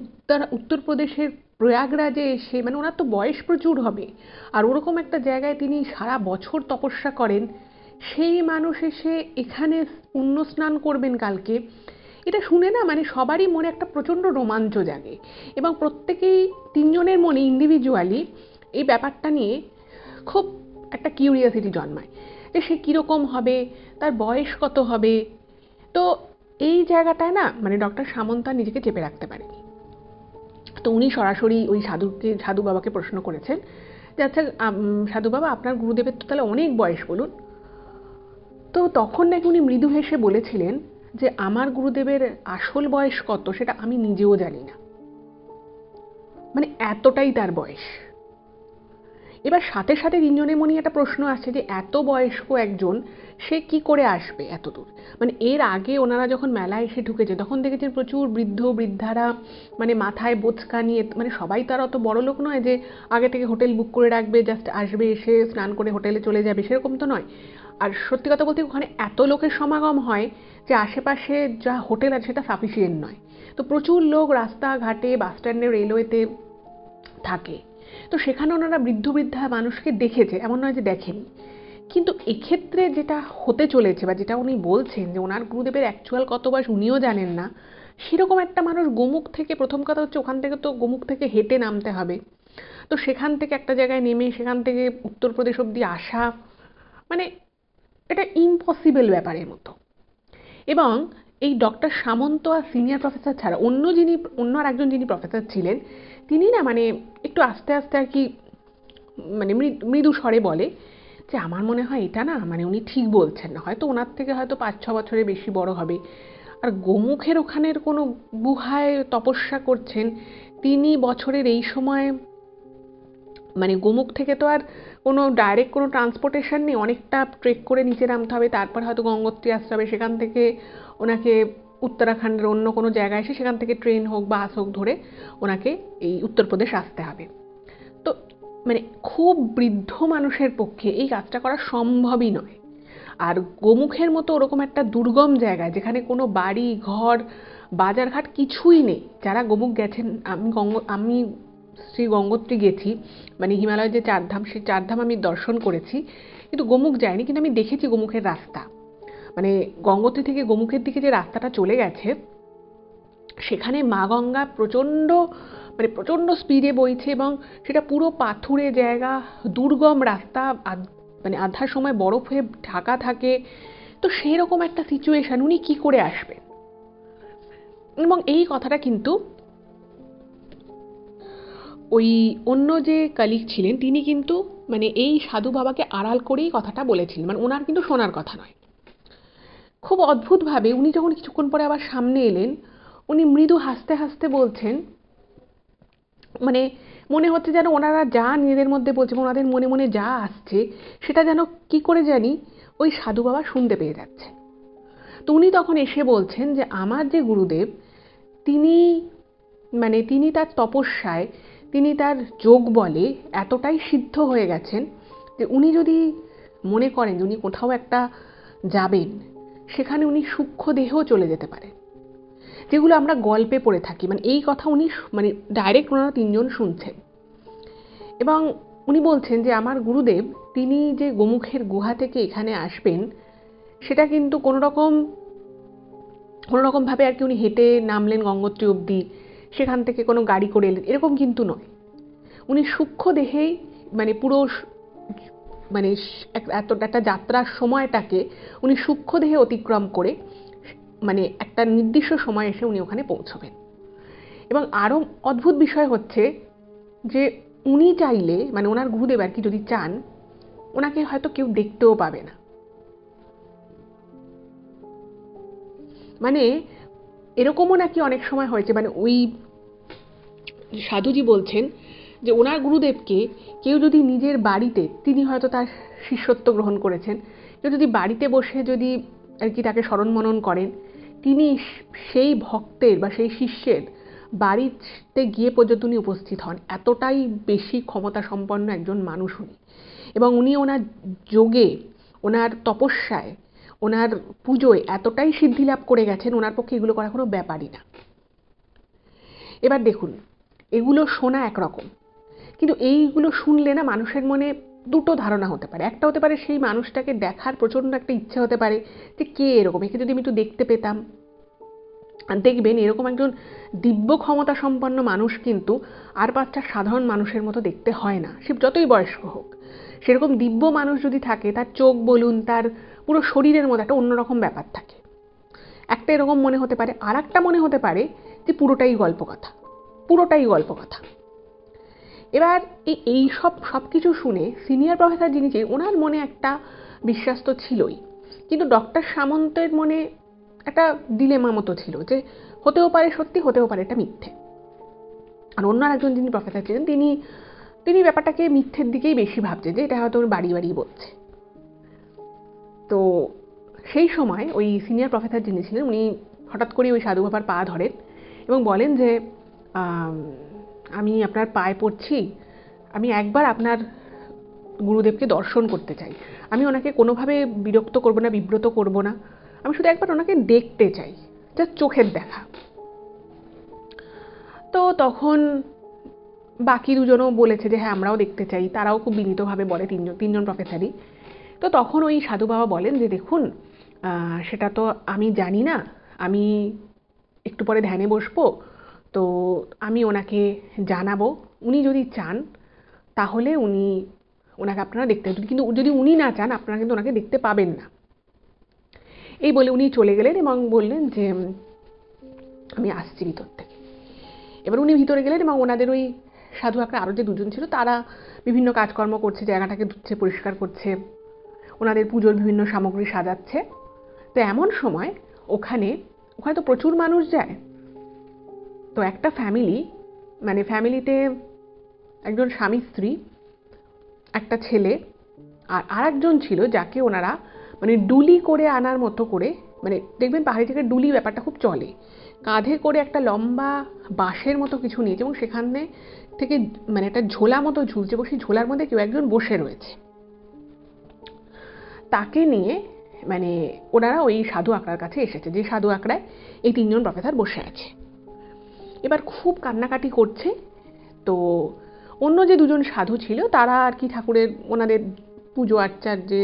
উত্তরপ্রদেশের প্রয়াগরাজে এসে, মানে ওনার তো বয়স প্রচুর হবে, আর ওরকম একটা জায়গায় তিনি সারা বছর তপস্যা করেন, সেই মানুষ এসে এখানে পুণ্য স্নান করবেন কালকে। এটা শুনে না মানে সবারই মনে একটা প্রচণ্ড রোমাঞ্চ জাগে এবং প্রত্যেকেই 3জনের মনে ইন্ডিভিজুয়ালি এই ব্যাপারটা নিয়ে খুব একটা কিউরিয়াসিটি জন্মায় যে সে কীরকম হবে, তার বয়স কত হবে। তো এই জায়গাটায় না মানে ডক্টর সামন্ত নিজেকে চেপে রাখতে পারেনি। তো উনি সরাসরি ওই সাধু বাবাকে প্রশ্ন করেছেন যে আচ্ছা সাধু বাবা, আপনার গুরুদেবের তো তাহলে অনেক বয়স, বলুন। তো তখন নাকি উনি মৃদু হেসে বলেছিলেন যে আমার গুরুদেবের আসল বয়স কত সেটা আমি নিজেও জানি না, মানে এতটাই তার বয়স। এবার সাথে সাথে 3জনের মনে একটা প্রশ্ন আসছে যে এত বয়স্ক একজন সে কি করে আসবে এত দূর। মানে এর আগে ওনারা যখন মেলায় এসে ঢুকেছে তখন দেখেছেন প্রচুর বৃদ্ধ বৃদ্ধারা মানে মাথায় বোঁচকা নিয়ে, মানে সবাই তো আর অত বড় লোক নয় যে আগে থেকে হোটেল বুক করে রাখবে, জাস্ট আসবে, এসে স্নান করে হোটেলে চলে যাবে, সেরকম তো নয়। আর সত্যি কথা বলতে ওখানে এত লোকের সমাগম হয় যে আশেপাশে যা হোটেল আছে সেটা সাফিসিয়েন্ট নয়। তো প্রচুর লোক রাস্তাঘাটে, বাস স্ট্যান্ডে, রেলওয়েতে থাকে। তো সেখানে ওনারা বৃদ্ধ বৃদ্ধা মানুষকে দেখেছে, এমন নয় যে দেখেনি। কিন্তু এক্ষেত্রে যেটা হতে চলেছে বা যেটা উনি বলছেন যে ওনার গুরুদেবের অ্যাকচুয়াল কত বয়স উনিও জানেন না, সেরকম একটা মানুষ গোমুখ থেকে, প্রথম কথা হচ্ছে ওখান থেকে তো গোমুখ থেকে হেঁটে নামতে হবে, তো সেখান থেকে একটা জায়গায় নেমে সেখান থেকে উত্তরপ্রদেশ অবধি আসা, মানে এটা ইম্পসিবল ব্যাপারের মতো। এবং এই ডক্টর সামন্ত আর সিনিয়র প্রফেসর ছাড়া অন্য আর একজন যিনি প্রফেসর ছিলেন, তিনি না মানে একটু আস্তে আস্তে আর কি মানে মৃদু স্বরে বলে যে আমার মনে হয় এটা না মানে উনি ঠিক বলছেন না, হয়তো ওনার থেকে হয়তো 5-6 বছরের বেশি বড় হবে। আর গোমুখের ওখানের কোনো গুহায় তপস্যা করছেন তিনি বছরের এই সময়, মানে গোমুখ থেকে তো আর কোনো ডাইরেক্ট কোনো ট্রান্সপোর্টেশন নেই, অনেকটা ট্রেক করে নিচে নামতে হবে, তারপর হয়তো গঙ্গোত্রী আসতে হবে, সেখান থেকে ওনাকে উত্তরাখণ্ডের অন্য কোনো জায়গায় এসে সেখান থেকে ট্রেন হোক বাস হোক ধরে ওনাকে এই উত্তরপ্রদেশ আসতে হবে। তো মানে খুব বৃদ্ধ মানুষের পক্ষে এই কাজটা করা সম্ভবই নয়। আর গোমুখের মতো ওরকম একটা দুর্গম জায়গায় যেখানে কোনো বাড়ি ঘর বাজারঘাট কিছুই নেই, যারা গোমুখ গেছেন, আমি শ্রী গঙ্গোত্রী গেছি, মানে হিমালয়ের যে 4 ধাম, সেই 4 ধাম আমি দর্শন করেছি, কিন্তু গোমুখ যাইনি, কিন্তু আমি দেখেছি গোমুখের রাস্তা, মানে গঙ্গোত্রী থেকে গোমুখের দিকে যে রাস্তাটা চলে গেছে সেখানে মা গঙ্গা প্রচণ্ড স্পিডে বইছে এবং সেটা পুরো পাথুরে জায়গা, দুর্গম রাস্তা, মানে আধা সময় বরফে ঢাকা থাকে। তো সেরকম একটা সিচুয়েশন উনি কি করে আসবেন? এবং এই কথাটা কিন্তু ওই অন্য যে কালিগ ছিলেন তিনি কিন্তু মানে এই সাধু বাবাকে আড়াল করেই কথাটা বলেছিলেন, মানে ওনার কিন্তু শোনার কথা নয়। খুব অদ্ভুতভাবে উনি যখন কিছুক্ষণ পরে আবার সামনে এলেন, উনি মৃদু হাসতে হাসতে বলছেন, মানে মনে হচ্ছে যেন ওনারা যা নিজেদের মধ্যে বলছে, ওনাদের মনে মনে যা আসছে সেটা যেন কি করে জানি ওই সাধু বাবা শুনতে পেয়ে যাচ্ছে। তো উনি তখন এসে বলছেন যে আমার যে গুরুদেব তিনি তিনি তার তপস্যায়, তিনি তার যোগ বলে এতটাই সিদ্ধ হয়ে গেছেন যে উনি যদি মনে করেন যে উনি কোথাও একটা যাবেন, সেখানে উনি সূক্ষ্ম দেহেও চলে যেতে পারেন, যেগুলো আমরা গল্পে পড়ে থাকি। মানে এই কথা উনি ডাইরেক্ট ওনারা 3 জন শুনছেন। এবং উনি বলছেন যে আমার গুরুদেব তিনি যে গোমুখের গুহা থেকে এখানে আসবেন সেটা কিন্তু কোনোরকমভাবে আর কি উনি হেঁটে নামলেন গঙ্গোত্রী অবধি, সেখান থেকে কোনো গাড়ি করে এলেন, এরকম কিন্তু নয়। উনি সূক্ষ্ম দেহেই পুরো একটা যাত্রার সময়টাকে উনি সূক্ষ্ম দেহে অতিক্রম করে একটা নির্দিষ্ট সময় এসে উনি ওখানে পৌঁছবেন। এবং আরও অদ্ভুত বিষয় হচ্ছে যে উনি চাইলে ওনার গুরুদেব আর কি যদি চান, ওনাকে হয়তো কেউ দেখতেও পাবে না। এরকমও নাকি অনেক সময় হয়েছে, ওই সাধুজি বলছেন যে ওনার গুরুদেবকে কেউ যদি নিজের বাড়িতে, তিনি হয়তো তার শিষ্যত্ব গ্রহণ করেছেন, কেউ যদি বাড়িতে বসে যদি আর কি তাকে স্মরণ মনন করেন, তিনি সেই ভক্তের বা সেই শিষ্যের বাড়িতে গিয়ে পর্যন্ত উনি উপস্থিত হন, এতটাই বেশি ক্ষমতা সম্পন্ন একজন মানুষ উনি। এবং উনি ওনার যোগে, ওনার তপস্যায়, ওনার পুজোয় এতটাই সিদ্ধি লাভ করে গেছেন, ওনার পক্ষে এগুলো করা কোনো ব্যাপারই না। এবার দেখুন, এগুলো শোনা একরকম, কিন্তু এইগুলো শুনলে না মানুষের মনে দুটো ধারণা হতে পারে। একটা হতে পারে সেই মানুষটাকে দেখার প্রচণ্ড একটা ইচ্ছে হতে পারে যে কে এরকম, একে যদি আমি একটু দেখতে পেতাম। আর দেখবেন এরকম একজন দিব্য ক্ষমতা সম্পন্ন মানুষ কিন্তু আর 5টা সাধারণ মানুষের মতো দেখতে হয় না, সে যতই বয়স্ক হোক। সেরকম দিব্য মানুষ যদি থাকে, তার চোখ বলুন, তার পুরো শরীরের মধ্যে একটা অন্যরকম ব্যাপার থাকে। একটা এরকম মনে হতে পারে, আর একটা মনে হতে পারে যে পুরোটাই গল্প কথা। এবার এই সব কিছু শুনে সিনিয়র প্রফেসর যিনি ছিলেন, ওনার মনে একটা বিশ্বাস তো ছিলই, কিন্তু ডক্টর সামন্তের মনে একটা ডিলেমা মতো ছিল যে হতেও পারে সত্যি, হতেও পারে এটা মিথ্যে। আর অন্য একজন যিনি প্রফেসর ছিলেন, তিনি ব্যাপারটাকে মিথ্যের দিকেই বেশি ভাবছে, যে এটা হয়তো বাড়ি বলছে। তো সেই সময় ওই সিনিয়র প্রফেসর যিনি ছিলেন, উনি হঠাৎ করে ওই সাধু বাবার পা ধরেন এবং বলেন যে আমি আপনার পায়ে পড়ছি, আমি একবার আপনার গুরুদেবকে দর্শন করতে চাই। আমি ওনাকে কোনোভাবে বিরক্ত করব না, বিব্রত করব না, আমি শুধু একবার ওনাকে দেখতে চাই, জাস্ট চোখের দেখা। তো তখন বাকি দুজনও বলেছে যে হ্যাঁ আমরাও দেখতে চাই, তারাও খুব বিনীতভাবে বলে, তিনজন প্রফেসরই। তো তখন ওই সাধু বাবা বলেন যে দেখুন, সেটা তো আমি জানি না, আমি একটু পরে ধ্যানে বসবো, তো আমি ওনাকে জানাবো, উনি যদি চান তাহলে ওনাকে আপনারা দেখতে, কিন্তু যদি উনি না চান আপনারা কিন্তু ওনাকে দেখতে পাবেন না। এই বলে উনি চলে গেলেন এবং বললেন যে আমি আসছি ভিতর থেকে। এবার উনি ভিতরে গেলেন এবং ওনাদের ওই সাধু আঁকড়া আরও যে দুজন ছিল তারা বিভিন্ন কাজকর্ম করছে, জায়গাটাকে ধুচ্ছে, পরিষ্কার করছে, ওনাদের পুজোর বিভিন্ন সামগ্রী সাজাচ্ছে। তো এমন সময় ওখানে তো প্রচুর মানুষ যায়। তো একটা ফ্যামিলিতে একজন স্বামী স্ত্রী, একটা ছেলে আর একজন ছিল যাকে ওনারা ডুলি করে আনার মতো করে, দেখবেন পাহাড়ি থেকে ডুলি ব্যাপারটা খুব চলে, কাঁধে করে একটা লম্বা বাঁশের মতো কিছু নিয়েছে এবং সেখানে থেকে একটা ঝোলা মতো ঝুলছে এবং সেই ঝোলার মধ্যে কেউ একজন বসে রয়েছে। তাকে নিয়ে ওনারা ওই সাধু আঁকড়ার কাছে এসেছে, যে সাধু আঁকড়ায় এই 3 জন প্রফেসর বসে আছে। এবার খুব কান্নাকাটি করছে। তো অন্য যে 2 জন সাধু ছিল তারা আর কি ঠাকুরের ওনাদের পুজো আর্চার যে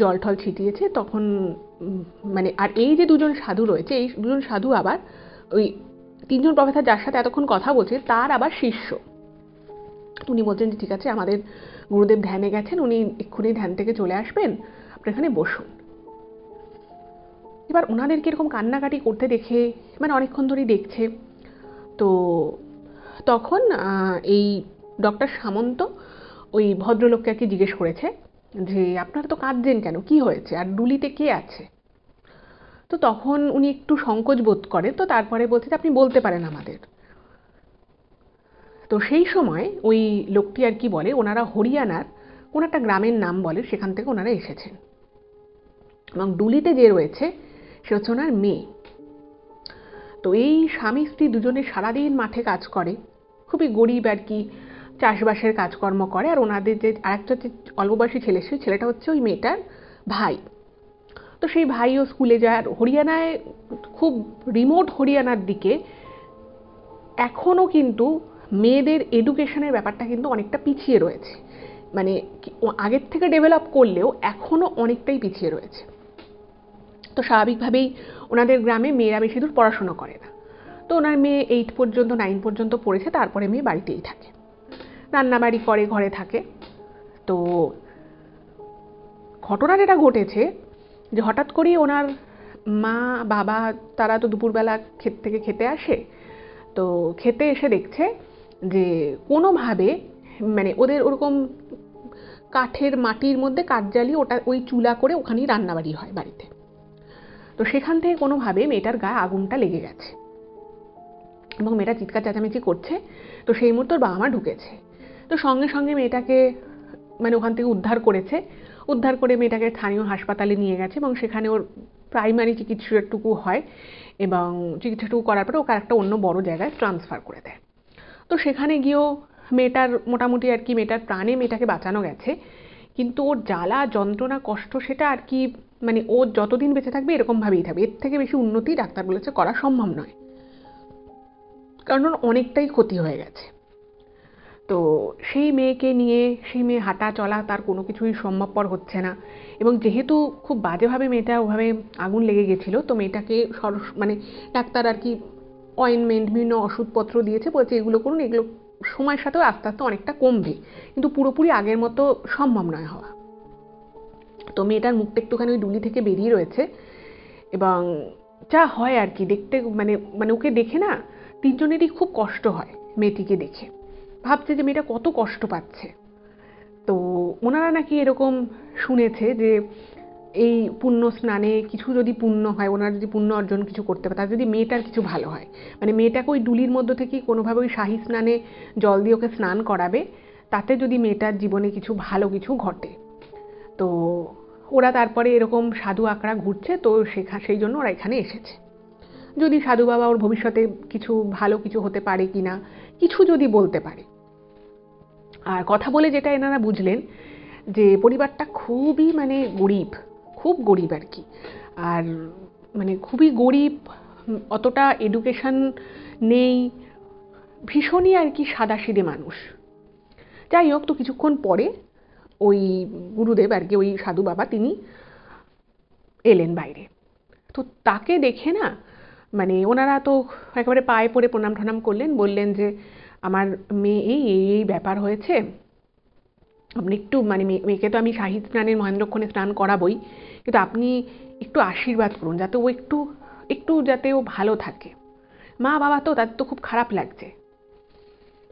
জল ঠল ছিটিয়েছে তখন আর এই যে 2 জন সাধু রয়েছে, এই 2 জন সাধু আবার ওই 3 জন প্রফেসর যার সাথে এতক্ষণ কথা বলছে তার আবার শিষ্য। উনি বলছেন যে ঠিক আছে, আমাদের গুরুদেব ধ্যানে গেছেন, উনি এক্ষুনি ধ্যান থেকে চলে আসবেন, আপনি এখানে বসুন। এবার ওনাদেরকে এরকম কান্নাকাটি করতে দেখে অনেকক্ষণ ধরেই দেখছে। তো তখন এই ডক্টর সামন্ত ওই ভদ্রলোককে আর কি জিজ্ঞেস করেছে যে আপনারা তো কাঁদছেন কেন, কি হয়েছে, আর ডুলিতে কে আছে? তো তখন উনি একটু সংকোচ বোধ করে, তো তারপরে বলছে যে আপনি বলতে পারেন আমাদের। তো সেই সময় ওই লোকটি আর কি বলে ওনারা হরিয়ানার কোন একটা গ্রামের নাম বলে, সেখান থেকে ওনারা এসেছেন এবং ডুলিতে যে রয়েছে সে হচ্ছে ওনার মেয়ে। তো এই স্বামী স্ত্রী দুজনে সারাদিন মাঠে কাজ করে, খুবই গরিব আর কি, চাষবাসের কাজকর্ম করে। আর ওনাদের যে আরেকটা যে অল্প বয়সী ছেলে, সেই ছেলেটা হচ্ছে ওই মেয়েটার ভাই। তো সেই ভাইও স্কুলে যায়। আর হরিয়ানায়, খুব রিমোট হরিয়ানার দিকে এখনও কিন্তু মেয়েদের এডুকেশনের ব্যাপারটা কিন্তু অনেকটা পিছিয়ে রয়েছে, আগের থেকে ডেভেলপ করলেও এখনও অনেকটাই পিছিয়ে রয়েছে। তো স্বাভাবিকভাবেই ওনাদের গ্রামে মেয়েরা বেশি দূর পড়াশোনা করে না। তো ওনার মেয়ে 8 পর্যন্ত 9 পর্যন্ত পড়েছে, তারপরে মেয়ে বাড়িতেই থাকে, রান্নাবাড়ি করে, ঘরে থাকে। তো ঘটনা যেটা ঘটেছে যে হঠাৎ করেই ওনার মা বাবা তারা তো দুপুরবেলা ক্ষেত থেকে খেতে আসে। তো খেতে এসে দেখছে যে কোনোভাবে ওদের ওরকম কাঠের মাটির মধ্যে কাঠ জ্বালিয়ে ওটা ওই চুলা করে ওখানেই রান্নাবাড়ি হয় বাড়িতে। তো সেখান থেকে কোনোভাবে মেয়েটার গায়ে আগুনটা লেগে গেছে এবং মেয়েটা চিৎকার চেঁচামেচি করছে। তো সেই মুহূর্তে ওর বাবা মা ঢুকেছে। তো সঙ্গে সঙ্গে মেয়েটাকে ওখান থেকে উদ্ধার করে মেয়েটাকে স্থানীয় হাসপাতালে নিয়ে গেছে এবং সেখানে ওর প্রাইমারি চিকিৎসাটুকু হয় এবং চিকিৎসাটুকু করার পরে ওকে একটা অন্য বড় জায়গায় ট্রান্সফার করে দেয়। তো সেখানে গিয়েও মেয়েটার মোটামুটি আর কি মেয়েটার প্রাণে মেয়েটাকে বাঁচানো গেছে, কিন্তু ওর জ্বালা যন্ত্রণা কষ্ট সেটা আর কি ও যতদিন বেঁচে থাকবে এরকমভাবেই থাকবে। এর থেকে বেশি উন্নতি ডাক্তার বলেছে করা সম্ভব নয়, কারণ ওর অনেকটাই ক্ষতি হয়ে গেছে। তো সেই মেয়েকে নিয়ে, সেই মেয়ে হাঁটা চলা তার কোনো কিছুই সম্ভবপর হচ্ছে না। এবং যেহেতু খুব বাজেভাবে মেয়েটা ওভাবে আগুন লেগে গেছিলো, তো মেয়েটাকে ডাক্তার আর কি অয়েনমেন্ট, বিভিন্ন ওষুধপত্র দিয়েছে, বলছে এগুলো করুন, এগুলো সময়ের সাথেও আস্তে আস্তে অনেকটা কমবে, কিন্তু পুরোপুরি আগের মতো সম্ভব নয় হওয়া। তো মেয়েটার মুখটা একটুখানি ওই ডুলি থেকে বেরিয়ে রয়েছে এবং যা হয় আর কি দেখতে, ওকে দেখে না 3 জনেরই খুব কষ্ট হয়। মেয়েটিকে দেখে ভাবছে যে মেয়েটা কত কষ্ট পাচ্ছে। তো ওনারা নাকি এরকম শুনেছে যে এই পুণ্য স্নানে কিছু যদি পুণ্য হয়, ওনারা যদি পুণ্য অর্জন কিছু করতে পারে, তার যদি মেয়েটার কিছু ভালো হয়, মেয়েটাকে ওই ডুলির মধ্যে থেকে কোনোভাবে ওই শাহী স্নানে জল দিয়ে ওকে স্নান করাবে, তাতে যদি মেয়েটার জীবনে কিছু ভালো কিছু ঘটে। তো ওরা তারপরে এরকম সাধু আঁকড়া ঘুরছে, তো সেই জন্য ওরা এখানে এসেছে। যদি সাধু বাবা ওর ভবিষ্যতে কিছু ভালো কিছু হতে পারে কিনা, কিছু যদি বলতে পারে। আর কথা বলে যেটা এনারা বুঝলেন যে পরিবারটা খুবই গরিব, খুব গরিব আর কি। আর খুবই গরিব, অতটা এডুকেশন নেই, ভীষণই আর কি সাদাসিধে মানুষ। যাই হোক, তো কিছুক্ষণ পরে ওই গুরুদেব আর কি, ওই সাধু বাবা, তিনি এলেন বাইরে। তো তাকে দেখে না ওনারা তো একেবারে পায়ে পড়ে প্রণাম ঠনাম করলেন, বললেন যে আমার মেয়ে এই ব্যাপার হয়েছে, আপনি একটু মানে মেয়েকে তো আমি শাহী স্নানের মহেন্দ্রক্ষণে স্নান করাবই, কিন্তু আপনি একটু আশীর্বাদ করুন যাতে ও একটু একটু যাতে ও ভালো থাকে। মা বাবা তো তাদের তো খুব খারাপ লাগছে।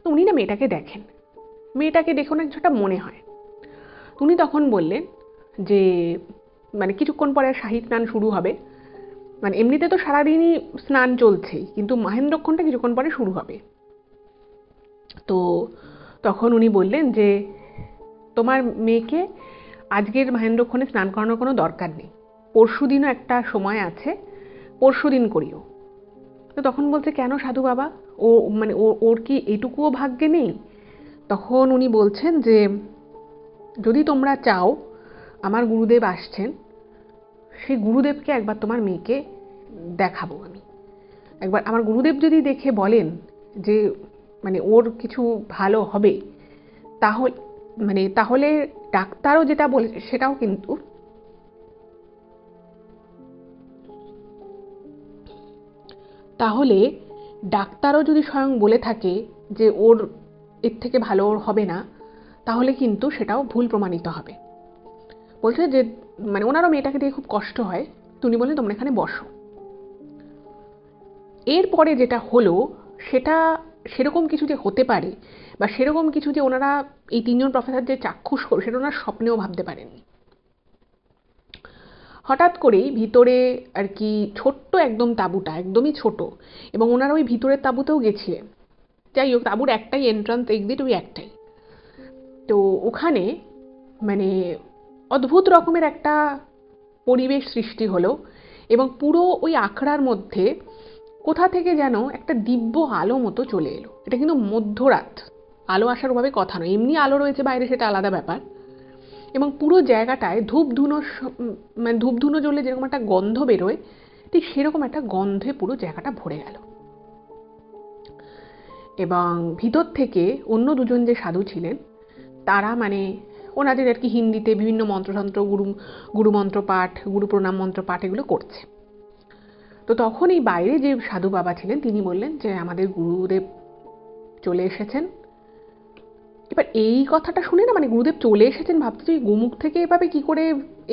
তো উনি না মেয়েটাকে দেখেন, মেয়েটাকে দেখে ওনার কিছুটা মনে হয়। উনি তখন বললেন যে মানে কিছুক্ষণ পরে শাহী স্নান শুরু হবে, মানে এমনিতে তো সারাদিনই স্নান চলছেই, কিন্তু মহেন্দ্রক্ষণটা কিছুক্ষণ পরে শুরু হবে। তো তখন উনি বললেন যে তোমার মেয়েকে আজকের মহেন্দ্রক্ষণে স্নান করানোর কোনো দরকার নেই, পরশু দিনও একটা সময় আছে, পরশু দিন করিও। তো তখন বলছে কেন সাধু বাবা, ও মানে ওর কি এটুকুও ভাগ্যে নেই? তখন উনি বলছেন যে যদি তোমরা চাও, আমার গুরুদেব আসছেন, সেই গুরুদেবকে একবার তোমার মেয়েকে দেখাবো আমি। একবার আমার গুরুদেব যদি দেখে বলেন যে মানে ওর কিছু ভালো হবে, তাহলে মানে তাহলে ডাক্তারও যেটা বলেছে সেটাও কিন্তু তাহলে ডাক্তারও যদি স্বয়ং বলে থাকে যে ওর এর থেকে ভালো ওর হবে না, তাহলে কিন্তু সেটাও ভুল প্রমাণিত হবে। বলছে যে মানে ওনারও মেয়েটাকে দিয়ে খুব কষ্ট হয়। তুমি বলে তোমরা এখানে বসো। এরপরে যেটা হলো সেটা সেরকম কিছু যে হতে পারে বা সেরকম কিছু যে ওনারা এই তিনজন প্রফেসর যে চাক্ষুষ করবে সেটা ওনারা স্বপ্নেও ভাবতে পারেননি। হঠাৎ করেই ভিতরে আর কি ছোট্ট একদম তাঁবুটা, একদমই ছোট, এবং ওনারা ওই ভিতরের তাঁবুতেও গেছিলেন। যাই হোক, তাঁবুর একটাই এন্ট্রান্স, এক্সিট ওই একটাই। তো ওখানে মানে অদ্ভুত রকমের একটা পরিবেশ সৃষ্টি হলো, এবং পুরো ওই আখড়ার মধ্যে কোথা থেকে যেন একটা দিব্য আলো মতো চলে এলো। এটা কিন্তু মধ্যরাত, আলো আসার ওভাবে কথা নয়, এমনি আলো রয়েছে বাইরে সেটা আলাদা ব্যাপার। এবং পুরো জায়গাটায় মানে ধূপধুনো জ্বললে যেরকম একটা গন্ধ বেরোয়, ঠিক সেরকম একটা গন্ধে পুরো জায়গাটা ভরে গেল। এবং ভিতর থেকে অন্য দুজন যে সাধু ছিলেন তারা মানে ওনাদের আর কি হিন্দিতে বিভিন্ন মন্ত্রতন্ত্র, গুরুমন্ত্র পাঠ, গুরু প্রণাম মন্ত্র পাঠ এগুলো করছে। তো তখন এই বাইরে যে সাধু বাবা ছিলেন তিনি বললেন যে আমাদের গুরুদেব চলে এসেছেন। এবার এই কথাটা শুনে না মানে গুরুদেব চলে এসেছেন ভাবতে, যে গোমুখ থেকে এভাবে কি করে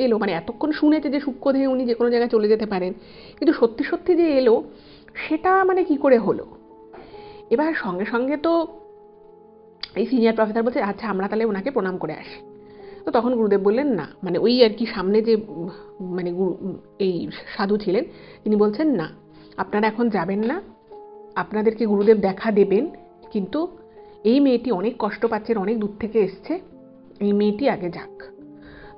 এলো, মানে এতক্ষণ শুনেছে যে সূক্ষ্মদেহে উনি যে কোনো জায়গায় চলে যেতে পারেন, কিন্তু সত্যি সত্যি যে এলো সেটা মানে কি করে হলো। এবার সঙ্গে সঙ্গে তো এই সিনিয়র প্রফেসর বলছে আচ্ছা আমরা তাহলে ওনাকে প্রণাম করে আসি। তো তখন গুরুদেব বললেন না, মানে ওই আর কি সামনে যে মানে এই সাধু ছিলেন তিনি বলছেন না, আপনারা এখন যাবেন না, আপনাদেরকে গুরুদেব দেখা দেবেন, কিন্তু এই মেয়েটি অনেক কষ্ট পাচ্ছেন, অনেক দূর থেকে এসছে, এই মেয়েটি আগে যাক।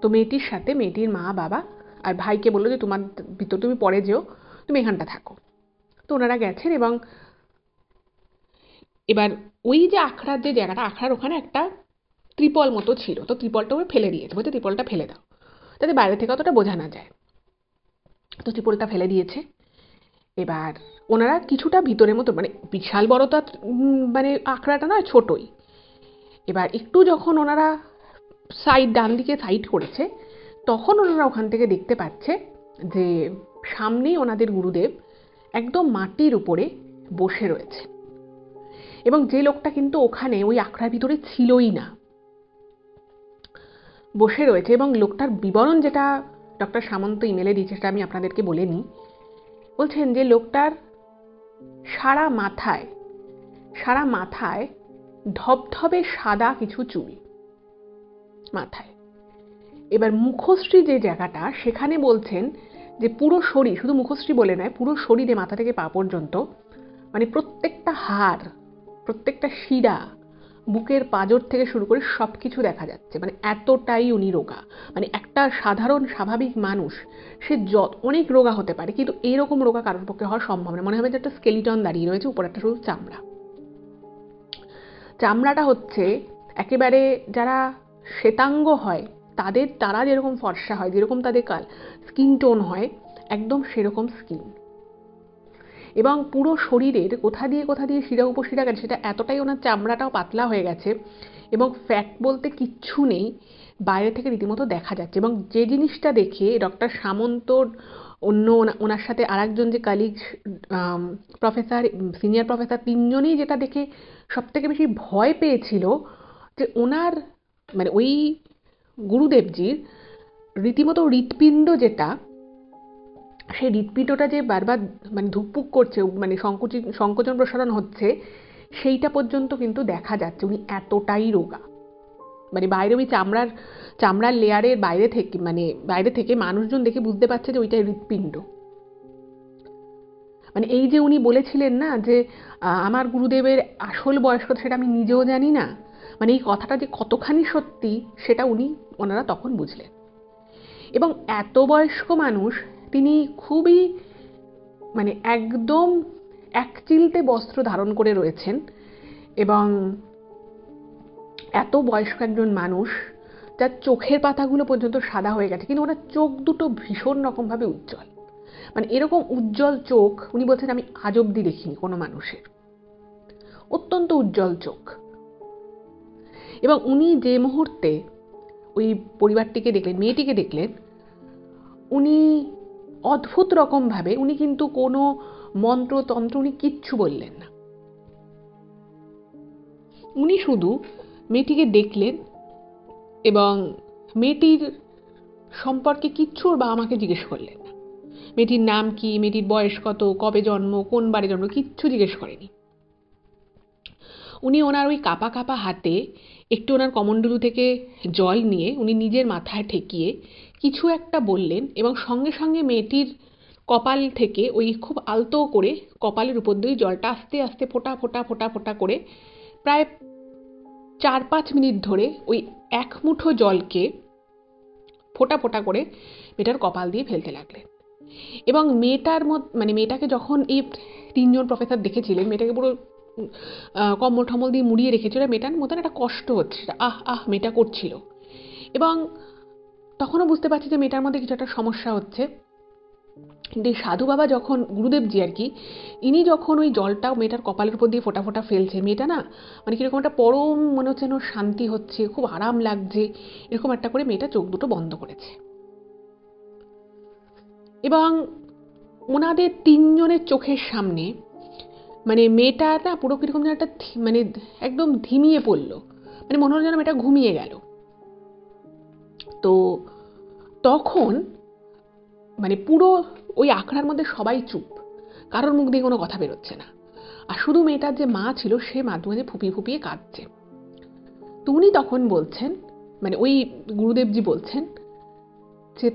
তো মেয়েটির সাথে মেয়েটির মা বাবা আর ভাইকে বললো যে তোমার ভিতর তুমি পরে যেও, তুমি এখানটা থাকো। তো ওনারা গেছেন, এবং এবার ওই যে আখড়ার যে জায়গাটা, আখড়ার ওখানে একটা ত্রিপল মতো ছিল, তো ত্রিপলটা ওরা ফেলে দিয়েছে, বলছে ত্রিপলটা ফেলে দাও যাতে বাইরে থেকে অতটা বোঝা না যায়। তো ত্রিপলটা ফেলে দিয়েছে। এবার ওনারা কিছুটা ভিতরের মতো, মানে বিশাল বড় তো মানে আখড়াটা নয়, ছোটই। এবার একটু যখন ওনারা ডান দিকে সাইড করেছে, তখন ওনারা ওখান থেকে দেখতে পাচ্ছে যে সামনেই ওনাদের গুরুদেব একদম মাটির উপরে বসে রয়েছে, এবং যে লোকটা কিন্তু ওখানে ওই আখড়ার ভিতরে ছিলই না, বসে রয়েছে। এবং লোকটার বিবরণ যেটা ডক্টর সামন্ত ইমেলে দিয়েছে সেটা আমি আপনাদেরকে বলে নিই। বলছেন যে লোকটার সারা মাথায় ধবধবে সাদা কিছু চুল মাথায়। এবার মুখশ্রী যে জায়গাটা সেখানে বলছেন যে পুরো শরীর, শুধু মুখশ্রী বলে নয়, পুরো শরীরে মাথা থেকে পা পর্যন্ত মানে প্রত্যেকটা হাড়, প্রত্যেকটা শিরা, বুকের পাঁজর থেকে শুরু করে সব কিছু দেখা যাচ্ছে, মানে এতটাই উনি রোগা। মানে একটা সাধারণ স্বাভাবিক মানুষ সে অনেক রোগা হতে পারে, কিন্তু এইরকম রোগা কারোর পক্ষে হওয়া সম্ভব না। মনে হবে যে একটা স্কেলিটন দাঁড়িয়ে রয়েছে, উপর একটা শুধু চামড়াটা হচ্ছে একেবারে যারা শ্বেতাঙ্গ হয় তারা যেরকম ফর্সা হয়, যেরকম তাদের স্কিন টোন হয়, একদম সেরকম স্কিন। এবং পুরো শরীরের কোথা দিয়ে শিরা উপশিরা গেছে সেটা এতটাই, ওনার চামড়াটাও পাতলা হয়ে গেছে, এবং ফ্যাট বলতে কিচ্ছু নেই, বাইরে থেকে রীতিমতো দেখা যাচ্ছে। এবং যে জিনিসটা দেখে ডক্টর সামন্ত, অন্য ওনার সাথে আরেকজন যে কালিগ প্রফেসর, সিনিয়র প্রফেসর, তিনজনেই যেটা দেখে সব থেকে বেশি ভয় পেয়েছিল যে ওনার মানে ওই গুরুদেবজির রীতিমতো হৃৎপিণ্ড যেটা, সেই হৃৎপিণ্ডটা যে বারবার মানে ধুকপুক করছে, মানে সংকোচন প্রসারণ হচ্ছে, সেইটা পর্যন্ত কিন্তু দেখা যাচ্ছে। উনি এতটাই রোগা, মানে বাইরে ওই চামড়ার লেয়ারের বাইরে থেকে মানুষজন দেখে বুঝতে পারছে যে ওইটা হৃৎপিণ্ড। মানে এই যে উনি বলেছিলেন না যে আমার গুরুদেবের আসল বয়স কত সেটা আমি নিজেও জানি না, মানে এই কথাটা যে কতখানি সত্যি সেটা ওনারা তখন বুঝলেন। এবং এত বয়স্ক মানুষ, তিনি খুবই মানে একদম একচিলতে বস্ত্র ধারণ করে রয়েছেন, এবং এত বয়স্ক একজন মানুষ যার চোখের পাতাগুলো পর্যন্ত সাদা হয়ে গেছে, কিন্তু ওনার চোখ দুটো ভীষণ রকমভাবে উজ্জ্বল। মানে এরকম উজ্জ্বল চোখ উনি বলছেন আমি আজ অব্দি দেখিনি কোনো মানুষের, অত্যন্ত উজ্জ্বল চোখ। এবং উনি যে মুহূর্তে ওই পরিবারটিকে দেখলেন, মেয়েটিকে দেখলেন, উনি অদ্ভুত রকমভাবে, উনি কিন্তু কোনো মন্ত্রতন্ত্র উনি কিচ্ছু বললেন না, উনি শুধু মেয়েটিকে দেখলেন এবং মেয়েটির সম্পর্কে কিচ্ছু ওর বাবা মাকে জিজ্ঞেস করলেন না। মেয়েটির নাম কি, মেয়েটির বয়স কত, কবে জন্ম, কোন বারে জন্ম, কিচ্ছু জিজ্ঞেস করেনি। উনি ওনার ওই কাঁপা কাঁপা হাতে একটু ওনার কমণ্ডলু থেকে জল নিয়ে উনি নিজের মাথায় ঠেকিয়ে কিছু একটা বললেন, এবং সঙ্গে সঙ্গে মেয়েটির কপাল থেকে ওই খুব আলতো করে কপালের উপর দিয়ে জলটা আস্তে আস্তে ফোঁটা ফোঁটা ফোঁটা ফোঁটা করে প্রায় 4-5 মিনিট ধরে ওই এক মুঠো জলকে ফোঁটা ফোঁটা করে মেয়েটার কপাল দিয়ে ফেলতে লাগলেন। এবং মেয়েটাকে যখন এই 3 জন প্রফেসর দেখেছিলেন, মেয়েটাকে পুরো কম্বল টম্বল দিয়ে মুড়িয়ে রেখেছিল, মেয়েটার মতন একটা কষ্ট হচ্ছে, মেয়েটা করছিল। এবং তখনও বুঝতে পারছি যে মেয়েটার মধ্যে কিছু একটা সমস্যা হচ্ছে। কিন্তু এই সাধু বাবা যখন, গুরুদেবজি আর কি, ইনি যখন ওই জলটা মেয়েটার কপালের উপর দিয়ে ফোঁটা ফোঁটা ফেলছে, মেয়েটা না মানে কিরকম একটা পরম মনে হচ্ছে যেন শান্তি হচ্ছে, খুব আরাম লাগছে, এরকম একটা করে মেয়েটা চোখ দুটো বন্ধ করেছে। এবং ওনাদের 3 জনের চোখের সামনে মানে মেয়েটা না পুরো কিরকম যেন একটা মানে একদম ধিমিয়ে পড়লো, মানে মনে হলো যেন মেয়েটা ঘুমিয়ে গেল। তো তখন মানে পুরো ওই আখড়ার মধ্যে সবাই চুপ, কারোর মুখ দিয়ে কোনো কথা বেরোচ্ছে না। আর শুধু মেয়েটার যে মা ছিল, সে মাঝে মাঝে ফুপিয়ে ফুপিয়ে কাঁদছে। তো উনি তখন বলছেন, মানে ওই গুরুদেবজি বলছেন যে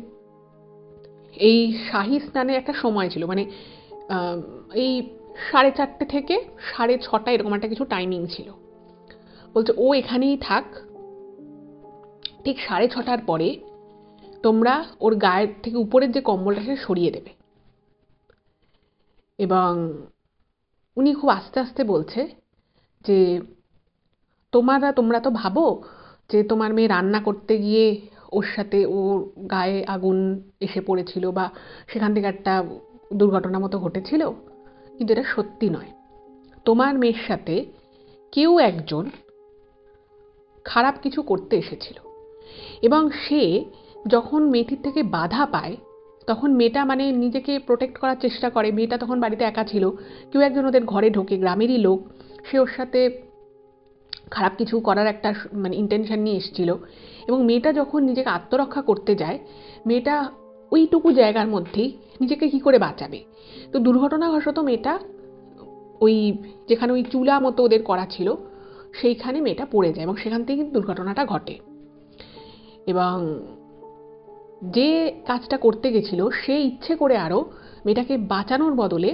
এই শাহী স্নানের একটা সময় ছিল, মানে এই 4:30 থেকে 6:30 এরকম একটা কিছু টাইমিং ছিল। বলছে ও এখানেই থাক, ঠিক 6:30 পরে তোমরা ওর গায়ের থেকে উপরের যে কম্বলটা সেটা সরিয়ে দেবে। এবং উনি খুব আস্তে আস্তে বলছে যে তোমরা তো ভাবো যে তোমার মেয়ে রান্না করতে গিয়ে ওর সাথে ওর গায়ে আগুন এসে পড়েছিল বা সেখান থেকে একটা দুর্ঘটনা মতো ঘটেছিল, কিন্তু এটা সত্যি নয়। তোমার মেয়ের সাথে কেউ একজন খারাপ কিছু করতে এসেছিল, এবং সে যখন মেয়েটির থেকে বাধা পায় তখন মেয়েটা মানে নিজেকে প্রোটেক্ট করার চেষ্টা করে। মেয়েটা তখন বাড়িতে একা ছিল, কেউ একজন ওদের ঘরে ঢোকে, গ্রামেরই লোক, সে ওর সাথে খারাপ কিছু করার একটা মানে ইন্টেনশন নিয়ে এসেছিল। এবং মেয়েটা যখন নিজেকে আত্মরক্ষা করতে যায়, মেয়েটা ওইটুকু জায়গার মধ্যেই নিজেকে কি করে বাঁচাবে। তো দুর্ঘটনাবশত মেয়েটা ওই যেখানে ওই চুলা মতো ওদের করা ছিল সেইখানে মেয়েটা পড়ে যায়, এবং সেখান থেকে কিন্তু দুর্ঘটনাটা ঘটে। এবং যে কাজটা করতে গেছিল সে ইচ্ছে করে আরও মেয়েটাকে বাঁচানোর বদলে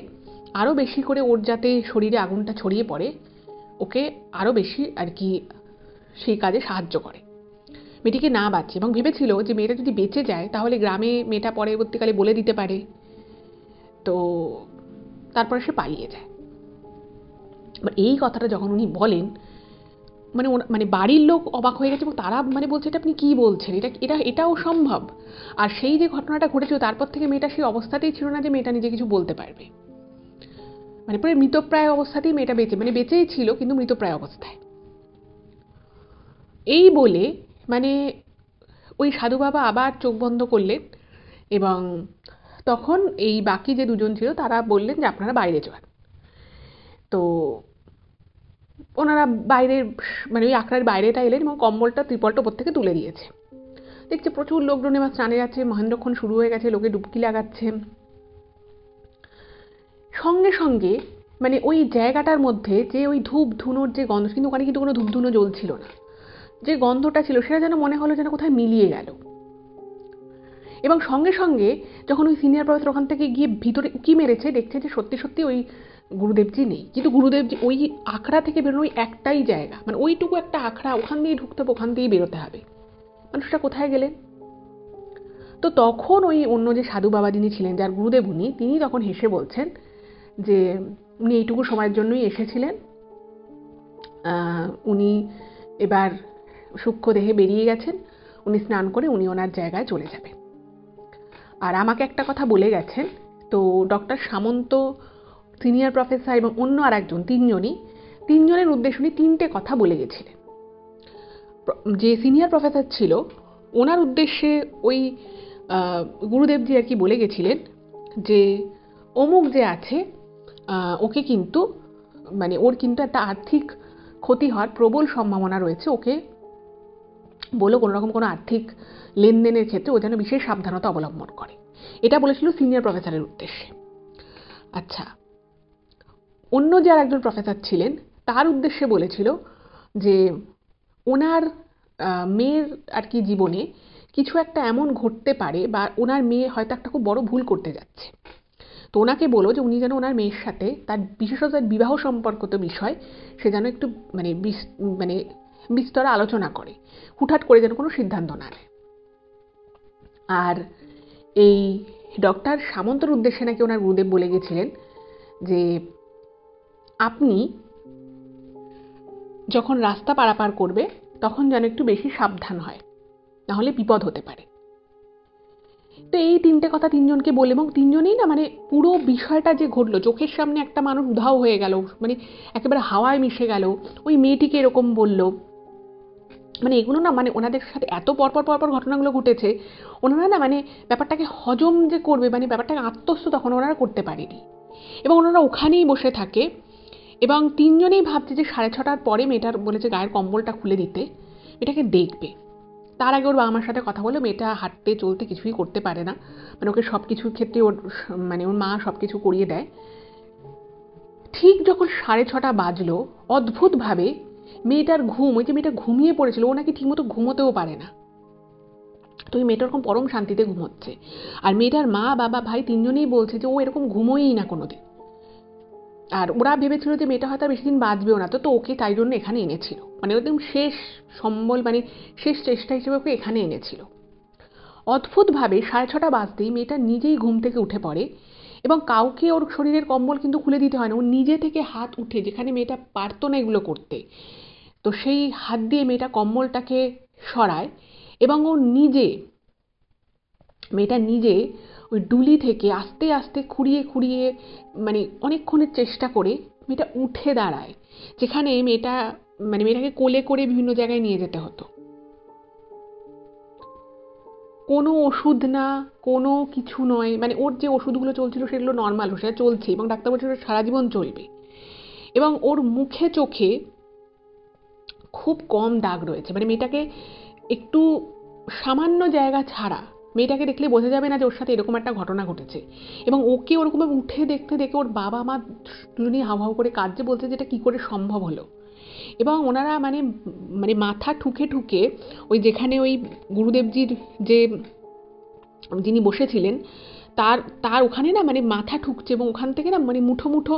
আরও বেশি করে ওর যাতে শরীরে আগুনটা ছড়িয়ে পড়ে, ওকে আরও বেশি আর কি সেই কাজে সাহায্য করে, মেয়েটিকে না বাঁচে। এবং ভেবেছিল যে মেয়েটা যদি বেঁচে যায় তাহলে গ্রামে মেয়েটা পরবর্তীকালে বলে দিতে পারে। তো তারপরে সে পালিয়ে যায়। এই কথাটা যখন উনি বলেন, মানে বাড়ির লোক অবাক হয়ে গেছে, এবং তারা মানে বলছে এটা আপনি কি বলছেন, এটাও সম্ভব। আর সেই যে ঘটনাটা ঘটেছিল তারপর থেকে মেয়েটা সেই অবস্থাতেই ছিল না যে মেয়েটা নিজে কিছু বলতে পারবে, মানে পুরো মৃতপ্রায় অবস্থাতেই মেয়েটা বেঁচেই ছিল, কিন্তু মৃতপ্রায় অবস্থায়। এই বলে মানে ওই সাধু বাবা আবার চোখ বন্ধ করলেন, এবং তখন এই বাকি যে 2 জন ছিল তারা বললেন যে আপনারা বাইরে যান। তো ওনারা বাইরে মানে ওই আখড়ার বাইরেটা এলেন এবং কম্বলটা ত্রিপলটা ওপর থেকে তুলে দিয়েছে। দেখছে প্রচুর লোকজন এবার স্নানে যাচ্ছে, মহেন্দ্রক্ষণ শুরু হয়ে গেছে, লোকে ডুবকি লাগাচ্ছে। সঙ্গে সঙ্গে মানে ওই জায়গাটার মধ্যে যে ওই ধূপ ধুনোর যে গন্ধ, কিন্তু ওখানে কিন্তু কোনো ধূপ ধুনো জ্বলছিল না, যে গন্ধটা ছিল সেটা যেন মনে হলো যেন কোথায় মিলিয়ে গেল। এবং সঙ্গে সঙ্গে যখন ওই সিনিয়র প্রফেসর ওখান থেকে গিয়ে ভিতরে উকি মেরেছে, দেখছে যে সত্যি সত্যি ওই গুরুদেবজি নেই। কিন্তু গুরুদেবজি ওই আখড়া থেকে বেরোনো ওই একটাই জায়গা, মানে ওইটুকু একটা আখড়া, ওখান দিয়ে ঢুকতে হবে, ওখান দিয়েই বেরোতে হবে। মানুষটা কোথায় গেলেন? তো তখন ওই অন্য যে সাধু বাবা যিনি ছিলেন, যার গুরুদেব উনি, তিনি তখন হেসে বলছেন যে উনি এইটুকু সময়ের জন্যই এসেছিলেন, উনি এবার সূক্ষ্ম দেহে বেরিয়ে গেছেন, উনি স্নান করে উনি ওনার জায়গায় চলে যাবেন। আর আমাকে একটা কথা বলে গেছেন, তো ডক্টর সামন্ত, সিনিয়র প্রফেসর এবং অন্য আর একজন, তিনজনের উদ্দেশ্যে উনি 3টে কথা বলে গেছিলেন। যে সিনিয়র প্রফেসর ছিল ওনার উদ্দেশ্যে ওই গুরুদেবজি আর কি বলে গেছিলেন যে অমুক যে আছে ওকে কিন্তু মানে ওর কিন্তু একটা আর্থিক ক্ষতি হওয়ার প্রবল সম্ভাবনা রয়েছে, ওকে বলো কোনো রকম কোনো আর্থিক লেনদেনের ক্ষেত্রে ও যেন বিশেষ সাবধানতা অবলম্বন করে। এটা বলেছিল সিনিয়র প্রফেসরের উদ্দেশ্যে। আচ্ছা, অন্য যে আর একজন প্রফেসর ছিলেন তার উদ্দেশ্যে বলেছিল যে ওনার মেয়ের আর কি জীবনে কিছু একটা এমন ঘটতে পারে, বা ওনার মেয়ে হয়তো একটা খুব বড় ভুল করতে যাচ্ছে, তো ওনাকে বলো যে উনি যেন ওনার মেয়ের সাথে তার বিশেষত বিবাহ সম্পর্কিত বিষয় সে যেন একটু মানে মানে বিস্তর আলোচনা করে, হুটহাট করে যেন কোনো সিদ্ধান্ত না নেয়। আর এই ডক্টর সামন্তর উদ্দেশ্যে নাকি ওনার গুরুদেব বলে গেছিলেন যে আপনি যখন রাস্তা পারাপার করবে তখন যেন একটু বেশি সাবধান হয়, নাহলে বিপদ হতে পারে। তো এই 3টে কথা তিনজনকে বলে, এবং তিনজনেই না মানে পুরো বিষয়টা যে ঘটলো চোখের সামনে, একটা মানুষ উধাও হয়ে গেল, মানে একেবারে হাওয়ায় মিশে গেল, ওই মেয়েটিকে এরকম বলল, মানে এগুলো না মানে ওনাদের সাথে এত পরপর ঘটনাগুলো ঘটেছে, ওনারা না মানে ব্যাপারটাকে হজম যে করবে, মানে ব্যাপারটাকে আত্মস্থ তখন ওনারা করতে পারেনি। এবং ওনারা ওখানেই বসে থাকে এবং তিনজনেই ভাবছে যে 6:30টার পরে মেয়েটার বলেছে গায়ের কম্বলটা খুলে দিতে, মেয়েটাকে দেখবে। তার আগে ওর বাবা মার সাথে কথা বলে, মেয়েটা হাঁটতে চলতে কিছুই করতে পারে না, মানে ওকে সব কিছুর ক্ষেত্রে ওর মানে ওর মা সব কিছু করিয়ে দেয়। ঠিক যখন 6:30 বাজলো, অদ্ভুতভাবে মেয়েটার ঘুম, ওই যে মেয়েটা ঘুমিয়ে পড়েছিল, ও নাকি ঠিকমতো ঘুমোতেও পারে না, তো ওই মেয়েটা ওরকম পরম শান্তিতে ঘুমোচ্ছে। আর মেয়েটার মা, বাবা, ভাই তিনজনেই বলছে যে ও এরকম ঘুমোই না কোনোদিন। আর ওরা ভেবেছিল যে মেয়েটা হয়তো বেশি দিন বাঁচবেও না, তো ওকে তাই জন্য এখানে এনেছিল, মানে একদম শেষ সম্বল, মানে শেষ চেষ্টা হিসেবে ওকে এখানে এনেছিল। অদ্ভুতভাবে 6:30 বাজতেই মেয়েটা নিজেই ঘুম থেকে উঠে পড়ে, এবং কাউকে ওর শরীরের কম্বল কিন্তু খুলে দিতে হয় না, ও নিজে থেকে হাত উঠে, যেখানে মেয়েটা পারতো না এগুলো করতে, তো সেই হাত দিয়ে মেয়েটা কম্বলটাকে সরায়, এবং ও নিজে, মেয়েটা নিজে ওই ডুলি থেকে আস্তে আস্তে খুঁড়িয়ে খুঁড়িয়ে মানে অনেকক্ষণের চেষ্টা করে মেয়েটা উঠে দাঁড়ায়, যেখানে মেয়েটা মানে মেয়েটাকে কোলে করে বিভিন্ন জায়গায় নিয়ে যেতে হতো। কোনো ওষুধ না, কোনো কিছু নয়, মানে ওর যে ওষুধগুলো চলছিল সেগুলো নর্মাল, সেটা চলছে এবং ডাক্তার বলছিল সারা জীবন চলবে। এবং ওর মুখে চোখে খুব কম দাগ রয়েছে, মানে মেয়েটাকে একটু সামান্য জায়গা ছাড়া মেয়েটাকে দেখলে বোঝা যাবে না যে ওর সাথে এরকম একটা ঘটনা ঘটেছে। এবং ওকে ওরকমভাবে উঠে দেখতে দেখে ওর বাবা মা দুজনেই হাউ হাউ করে কাঁদছে, বলছে যেটা কি করে সম্ভব হলো। এবং ওনারা মানে মানে মাথা ঠুকে ঠুকে ওই যেখানে ওই গুরুদেবজির যে যিনি বসেছিলেন তার তার ওখানে না মানে মাথা ঠুকছে, এবং ওখান থেকে না মানে মুঠো মুঠো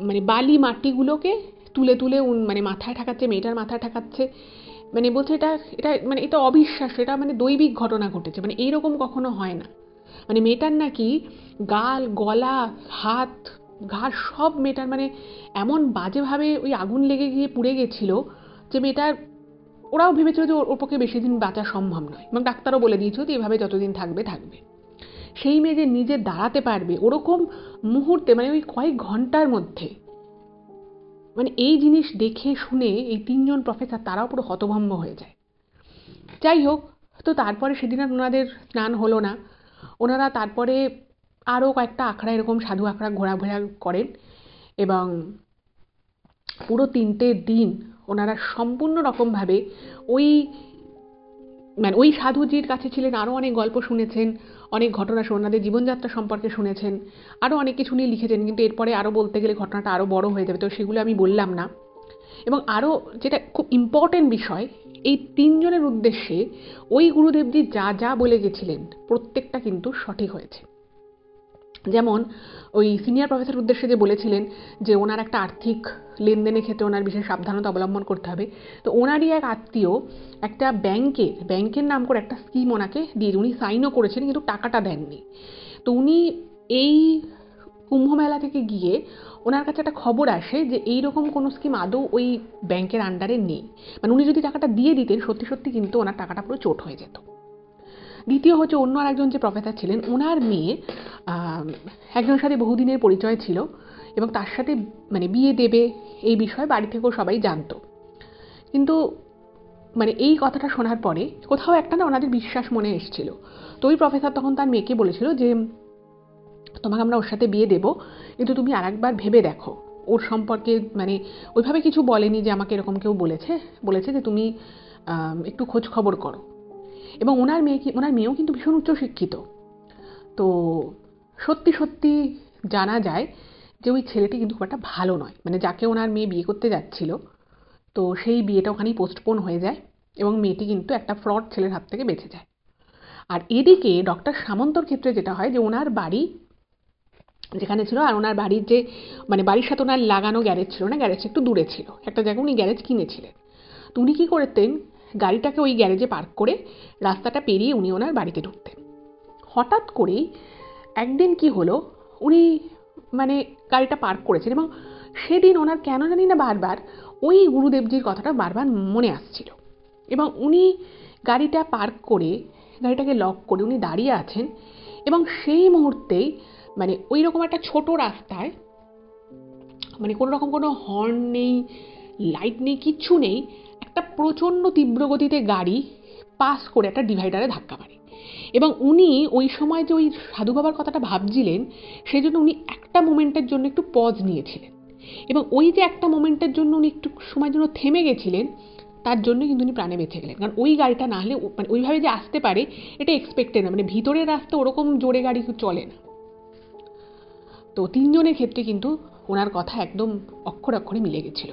মানে বালি মাটিগুলোকে তুলে তুলে মানে মাথায় ঠেকাচ্ছে, মেয়েটার মাথায় ঠেকাচ্ছে, মানে বলছে এটা এটা মানে এটা অবিশ্বাস্য, এটা মানে দৈবিক ঘটনা ঘটেছে, মানে এইরকম কখনো হয় না। মানে মেয়েটার নাকি গাল, গলা, হাত, ঘাড় সব মেয়েটার মানে এমন বাজেভাবে ওই আগুন লেগে গিয়ে পুড়ে গেছিল যে মেয়েটার, ওরাও ভেবেছিল যে ওর পক্ষে বেশি দিন বাঁচা সম্ভব নয়, এবং ডাক্তারও বলে দিয়েছিল যে এভাবে যতদিন থাকবে থাকবে। সেই মেয়ে যে নিজে দাঁড়াতে পারবে ওরকম মুহূর্তে, মানে ওই কয়েক ঘন্টার মধ্যে, মানে এই জিনিস দেখে শুনে এই তিনজন প্রফেসর তারাও পুরো হতভম্ব হয়ে যায়। যাই হোক, তো তারপরে সেদিন আর ওনাদের স্নান হলো না। ওনারা তারপরে আরও কয়েকটা আখড়া এরকম সাধু আখড়া ঘোরাঘোরা করেন, এবং পুরো 3টে দিন ওনারা সম্পূর্ণ রকমভাবে ওই ওই সাধুজির কাছে ছিলেন, আরও অনেক গল্প শুনেছেন, অনেক ঘটনা ওনাদের জীবনযাত্রা সম্পর্কে শুনেছেন, আরও অনেক কিছু নিয়ে লিখেছেন, কিন্তু এরপরে আরও বলতে গেলে ঘটনাটা আরও বড় হয়ে যাবে, তো সেগুলো আমি বললাম না। এবং আরও যেটা খুব ইম্পর্টেন্ট বিষয়, এই 3জনের উদ্দেশ্যে ওই গুরুদেবজি যা যা বলে গেছিলেন প্রত্যেকটা কিন্তু সঠিক হয়েছে। যেমন ওই সিনিয়র প্রফেসর উদ্দেশ্যে যে বলেছিলেন যে ওনার একটা আর্থিক লেনদেনের ক্ষেত্রে ওনার বিশেষ সাবধানতা অবলম্বন করতে হবে, তো ওনারই এক আত্মীয় একটা ব্যাংকের নাম করে একটা স্কিম ওনাকে দিয়ে, উনি সাইনও করেছেন কিন্তু টাকাটা দেননি। তো উনি এই কুম্ভ মেলা থেকে গিয়ে ওনার কাছে একটা খবর আসে যে এইরকম কোনো স্কিম আদৌ ওই ব্যাংকের আন্ডারে নেই, উনি যদি টাকাটা দিয়ে দিতেন সত্যি সত্যি কিন্তু ওনার টাকাটা পুরো চোট হয়ে যেত। দ্বিতীয় হচ্ছে অন্য আরেকজন যে প্রফেসর ছিলেন, ওনার মেয়ে একজনের সাথে বহুদিনের পরিচয় ছিল এবং তার সাথে বিয়ে দেবে এই বিষয়ে বাড়ি থেকেও সবাই জানতো, কিন্তু এই কথাটা শোনার পরে কোথাও একটা না ওনাদের বিশ্বাস মনে এসেছিল। তো ওই প্রফেসর তখন তার মেয়েকে বলেছিল যে তোমাকে আমরা ওর সাথে বিয়ে দেবো, কিন্তু তুমি আরেকবার ভেবে দেখো, ওর সম্পর্কে ওইভাবে কিছু বলেনি যে আমাকে এরকম কেউ বলেছে যে তুমি একটু খোঁজ খবর করো। এবং ওনার মেয়েও কিন্তু ভীষণ উচ্চশিক্ষিত। তো সত্যি সত্যি জানা যায় যে ওই ছেলেটি কিন্তু খুব একটা ভালো নয়, যাকে ওনার মেয়ে বিয়ে করতে যাচ্ছিল, তো সেই বিয়েটা ওখানেই পোস্টপোন হয়ে যায় এবং মেয়েটি কিন্তু একটা ফ্রড ছেলের হাত থেকে বেঁচে যায়। আর এদিকে ডক্টর সামন্তর ক্ষেত্রে যেটা হয় যে ওনার বাড়ি যেখানে ছিল, আর ওনার বাড়ির যে বাড়ির সাথে ওনার লাগানো গ্যারেজ ছিল না, গ্যারেজটা একটু দূরে ছিল, একটা জায়গায় উনি গ্যারেজ কিনেছিলেন। তো উনি কী করতেন, গাড়িটাকে ওই গ্যারেজে পার্ক করে রাস্তাটা পেরিয়ে উনি ওনার বাড়িতে ঢুকতেন। হঠাৎ করেই একদিন কি হলো, উনি গাড়িটা পার্ক করেছেন এবং সেদিন ওনার কেন জানি না বারবার ওই গুরুদেবজির কথাটা বারবার মনে আসছিল এবং উনি গাড়িটা পার্ক করে গাড়িটাকে লক করে উনি দাঁড়িয়ে আছেন এবং সেই মুহূর্তেই ওই রকম একটা ছোট রাস্তায় কোনো রকম কোনো হর্ন নেই, লাইট নেই, কিচ্ছু নেই, একটা প্রচণ্ড তীব্র গতিতে গাড়ি পাস করে একটা ডিভাইডারে ধাক্কা মারে। এবং উনি ওই সময় যে ওই সাধু বাবার কথাটা ভাবছিলেন সেই জন্য উনি একটা মোমেন্টের জন্য একটু পজ নিয়েছিলেন এবং ওই যে একটা মোমেন্টের জন্য উনি একটু সময়ের জন্য থেমে গেছিলেন, তার জন্য কিন্তু উনি প্রাণে বেঁচে গেলেন। কারণ ওই গাড়িটা না হলে ওইভাবে যে আসতে পারে এটা এক্সপেক্টেড না, ভিতরের রাস্তা ওরকম জোরে গাড়ি চলে না। তো 3জনের ক্ষেত্রে কিন্তু ওনার কথা একদম অক্ষরে অক্ষরে মিলে গেছিল।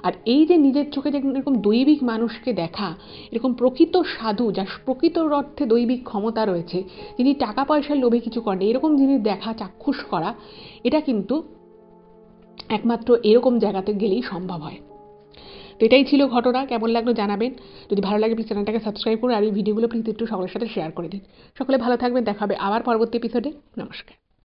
আর এই যে নিজের চোখে যে এরকম দৈবিক মানুষকে দেখা, এরকম প্রকৃত সাধু যার প্রকৃত অর্থে দৈবিক ক্ষমতা রয়েছে, যিনি টাকা পয়সার লোভে কিছু করেন, এরকম জিনিস দেখা, চাক্ষুষ করা, এটা কিন্তু একমাত্র এরকম জায়গাতে গেলেই সম্ভব হয়। তো এটাই ছিল ঘটনা। কেমন লাগলো জানাবেন। যদি ভালো লাগে প্লিজ চ্যানেলটাকে সাবস্ক্রাইব করুন আর এই ভিডিওগুলো প্লিজ একটু সকলের সাথে শেয়ার করে দিন। সকলে ভালো থাকবেন, দেখা হবে আবার পরবর্তী এপিসোডে। নমস্কার।